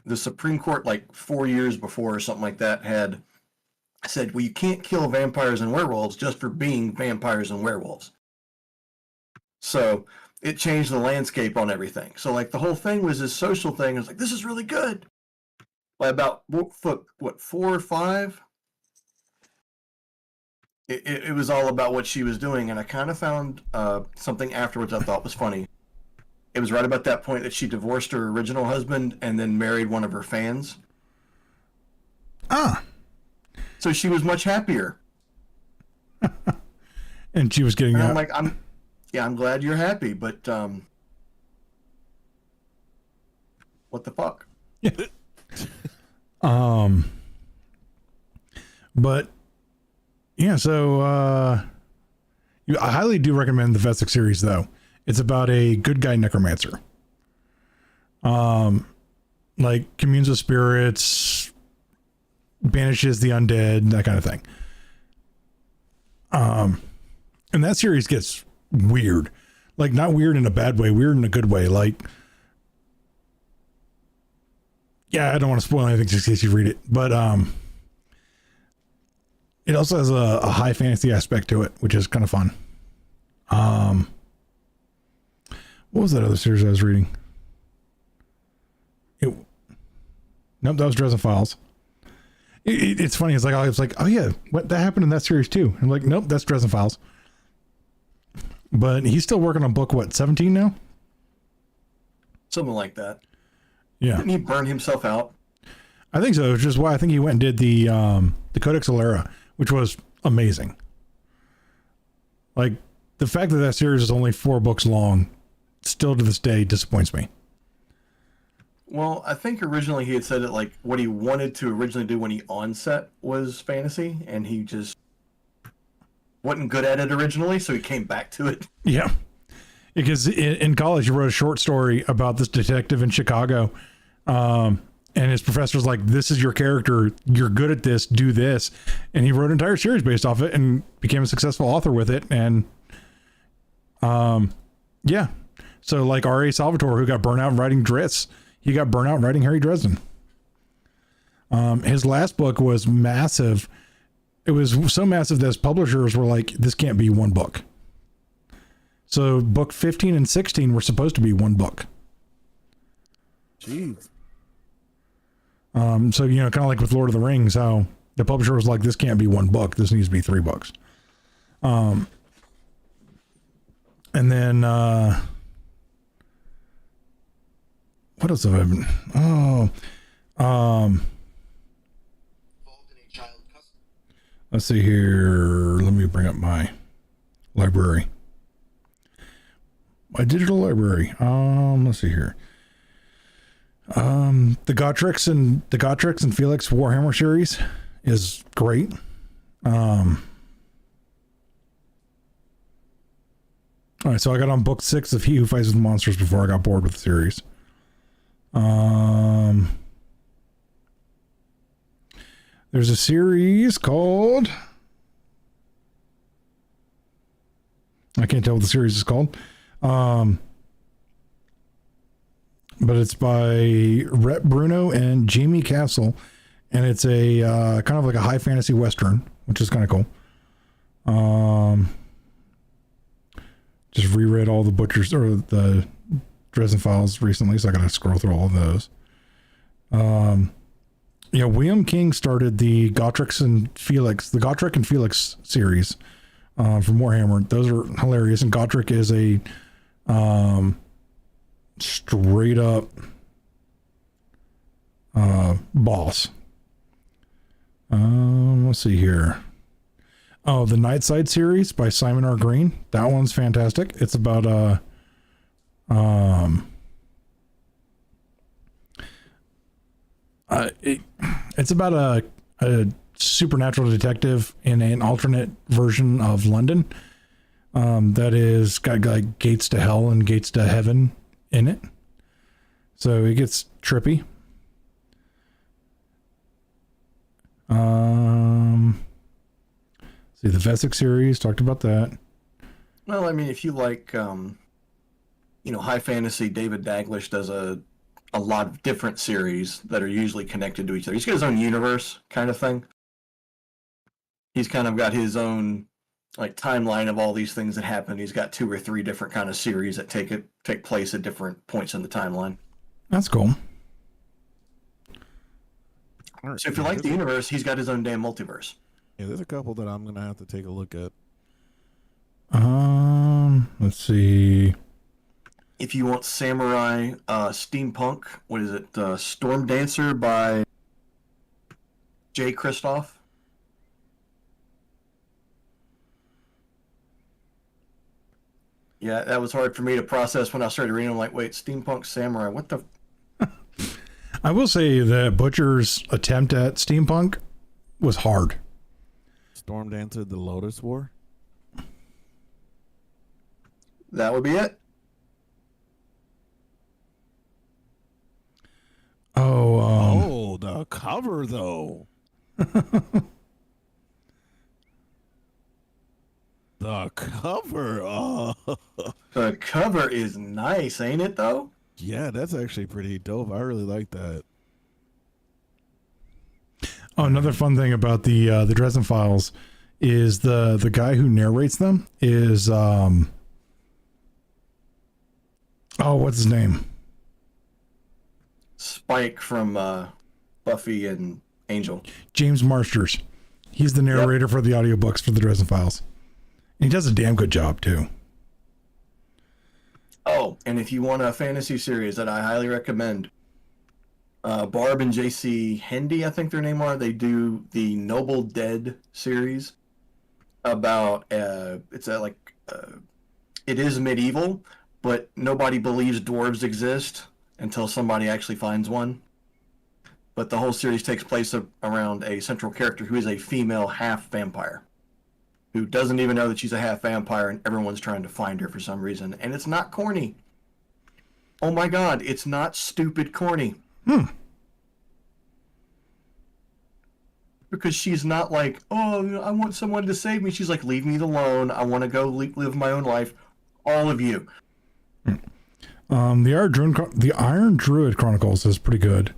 the Supreme Court, like 4 years before or something like that, had said, well, you can't kill vampires and werewolves just for being vampires and werewolves. So it changed the landscape on everything. So like the whole thing was this social thing. It was like, this is really good. By about what 4 or 5, it was all about what she was doing. And I kind of found something afterwards I thought was funny. it was right about that point that she divorced her original husband and then married one of her fans. Ah. So she was much happier. And she was getting And out. I'm like, I'm glad you're happy, but what the fuck? But yeah, so I highly do recommend the Vesic series, though. It's about a good guy necromancer. Like communes with spirits, banishes the undead, that kind of thing. And that series gets weird. Like, not weird in a bad way, weird in a good way. Like, yeah, I don't want to spoil anything just in case you read it, but it also has a high fantasy aspect to it, which is kind of fun. What was that other series I was reading? Nope, that was Dresden Files. It's funny. It's like, I was like, oh yeah, what that happened in that series too. I'm like, nope, that's Dresden Files. But he's still working on book, what, 17 now? Something like that. Yeah. Didn't he burn himself out? I think so, which is why I think he went and did the Codex Alera, which was amazing. Like, the fact that that series is only 4 books long, still to this day disappoints me. Well, I think originally he had said that, like, what he wanted to originally do when he onset was fantasy, and he just wasn't good at it originally, so he came back to it. Yeah. Because in college, he wrote a short story about this detective in Chicago. And his professor's like, this is your character. You're good at this. Do this. And he wrote an entire series based off it and became a successful author with it. And yeah. So like R.A. Salvatore, who got burnt out writing Drizzt, he got burnt out writing Harry Dresden. His last book was massive. It was so massive that his publishers were like, this can't be one book. So book 15 and 16 were supposed to be one book. Jeez. So, you know, kind of like with Lord of the Rings, how the publisher was like, this can't be one book. This needs to be 3 books. And then, what else have I been? Let's see here. Let me bring up my library. My digital library. Let's see here. The Gotrix and Felix Warhammer series is great. All right, so I got on book 6 of He Who Fights with Monsters before I got bored with the series. There's a series called, I can't tell what the series is called. But it's by Rhett Bruno and Jamie Castle, and it's a kind of like a high fantasy western, which is kind of cool. Just reread all the Butchers or the Dresden Files recently, so I gotta scroll through all of those. Yeah, William King started the Gotrek and Felix series from Warhammer. Those are hilarious, and Gotrek is a straight up boss. Let's see here. Oh, the Nightside series by Simon R. Green. That one's fantastic. It's about it's about a supernatural detective in an alternate version of London that is got like gates to hell and gates to heaven in it. So it gets trippy. See the Vesic series, talked about that. Well, I mean, if you like, high fantasy, David Daglish does a lot of different series that are usually connected to each other. He's got his own universe kind of thing. He's kind of got his own like timeline of all these things that happen. He's got 2 or 3 different kind of series that take place at different points in the timeline. That's cool. So if you like the universe, he's got his own damn multiverse. Yeah, there's a couple that I'm gonna have to take a look at. Let's see. If you want samurai steampunk, what is it? Storm Dancer by Jay Kristoff. Yeah, that was hard for me to process when I started reading. I'm like, wait, steampunk samurai, what the? I will say that Butcher's attempt at steampunk was hard. Storm Dancer, the Lotus War. That would be it. Oh, the cover though. The cover. Oh. The cover is nice, ain't it though? Yeah, that's actually pretty dope. I really like that. Oh, another fun thing about the Dresden Files is the guy who narrates them is what's his name? Spike from Buffy and Angel. James Marsters. He's the narrator for the audiobooks for the Dresden Files. And he does a damn good job too. Oh, and if you want a fantasy series that I highly recommend, Barb and JC Hendy, I think their name are. They do the Noble Dead series about it is medieval, but nobody believes dwarves exist until somebody actually finds one. But the whole series takes place around a central character who is a female half vampire, who doesn't even know that she's a half vampire, and everyone's trying to find her for some reason. And it's not corny. Oh my god, it's not stupid corny. Because she's not like, oh, I want someone to save me. She's like, leave me alone. I want to go live my own life. All of you. The Iron Druid Chronicles is pretty good.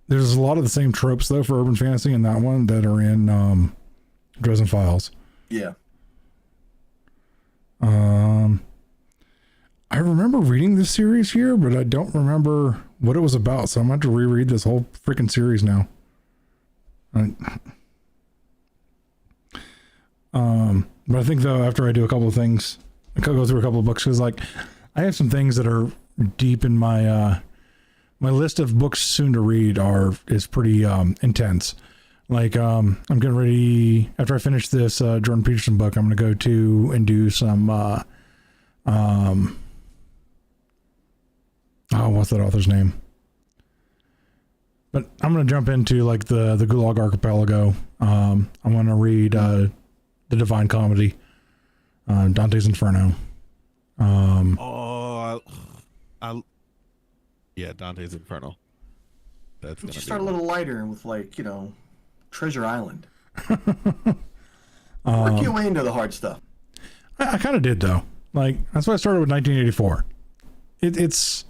There's a lot of the same tropes though for urban fantasy in that one that are in Dresden Files. Yeah. I remember reading this series here, but I don't remember what it was about, so I'm going to have to reread this whole freaking series now. But I think though, after I do a couple of things, I could go through a couple of books, because like I have some things that are deep in my my list of books soon to read is pretty intense. Like I'm getting ready, after I finish this Jordan Peterson book, I'm going to go to and do some what's that author's name? But I'm going to jump into like the Gulag Archipelago. I want to read the Divine Comedy, Dante's Inferno. Yeah, Dante's Inferno. That's gonna just start a little lighter with Treasure Island. Work your way into the hard stuff. I kind of did though. Like that's why I started with 1984. It's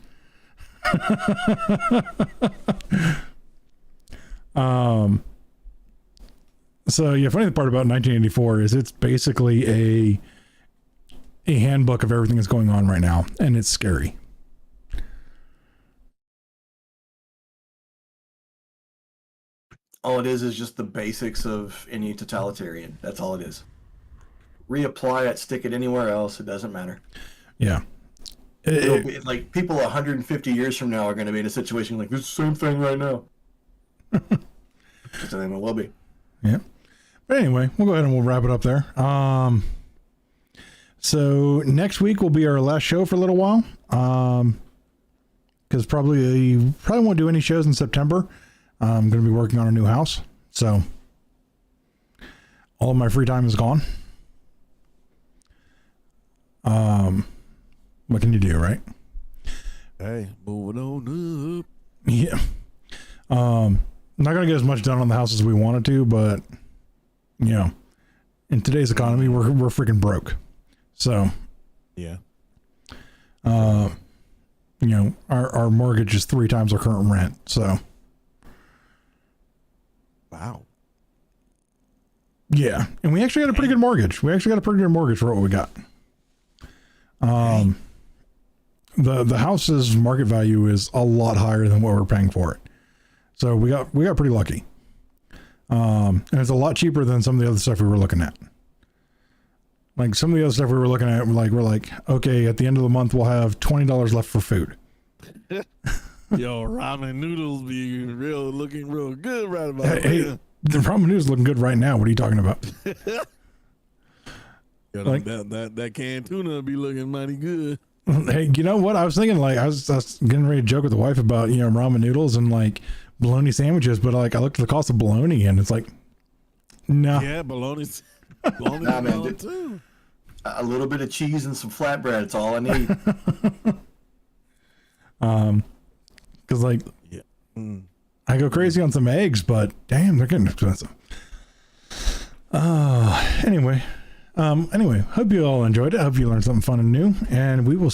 so yeah, funny part about 1984 is it's basically a handbook of everything that's going on right now, and it's scary. All it is just the basics of any totalitarian. That's all it is. Reapply it, stick it anywhere else. It doesn't matter. Yeah. It'll be, like people 150 years from now are going to be in a situation like this same thing right now. Just it will be. Yeah. But anyway, we'll go ahead and we'll wrap it up there. So next week will be our last show for a little while. Because probably won't do any shows in September. I'm going to be working on a new house, so all of my free time is gone. What can you do, right? Hey, moving on up. Yeah. Not going to get as much done on the house as we wanted to, but in today's economy, we're freaking broke. So, yeah. Our mortgage is 3 times our current rent, so. Wow. Yeah, and we actually got a pretty good mortgage. For what we got. The house's market value is a lot higher than what we're paying for it. So we got pretty lucky. And it's a lot cheaper than some of the other stuff we were looking at. Like some of the other stuff we were looking at, we're like, okay, at the end of the month, we'll have $20 left for food. Yo, ramen noodles be looking real good right about Hey, the ramen noodles looking good right now. What are you talking about? Yo, like- that canned tuna be looking mighty good. Hey, you know what? I was thinking, like, I was getting ready to joke with the wife about, ramen noodles and like bologna sandwiches, but like I looked at the cost of bologna and it's like, no. Yeah, bologna's Nah, man, bologna too. A little bit of cheese and some flatbread. It's all I need. Because like Yeah. I go crazy on some eggs, but damn, they're getting expensive. Anyway, hope you all enjoyed it. I hope you learned something fun and new, and we will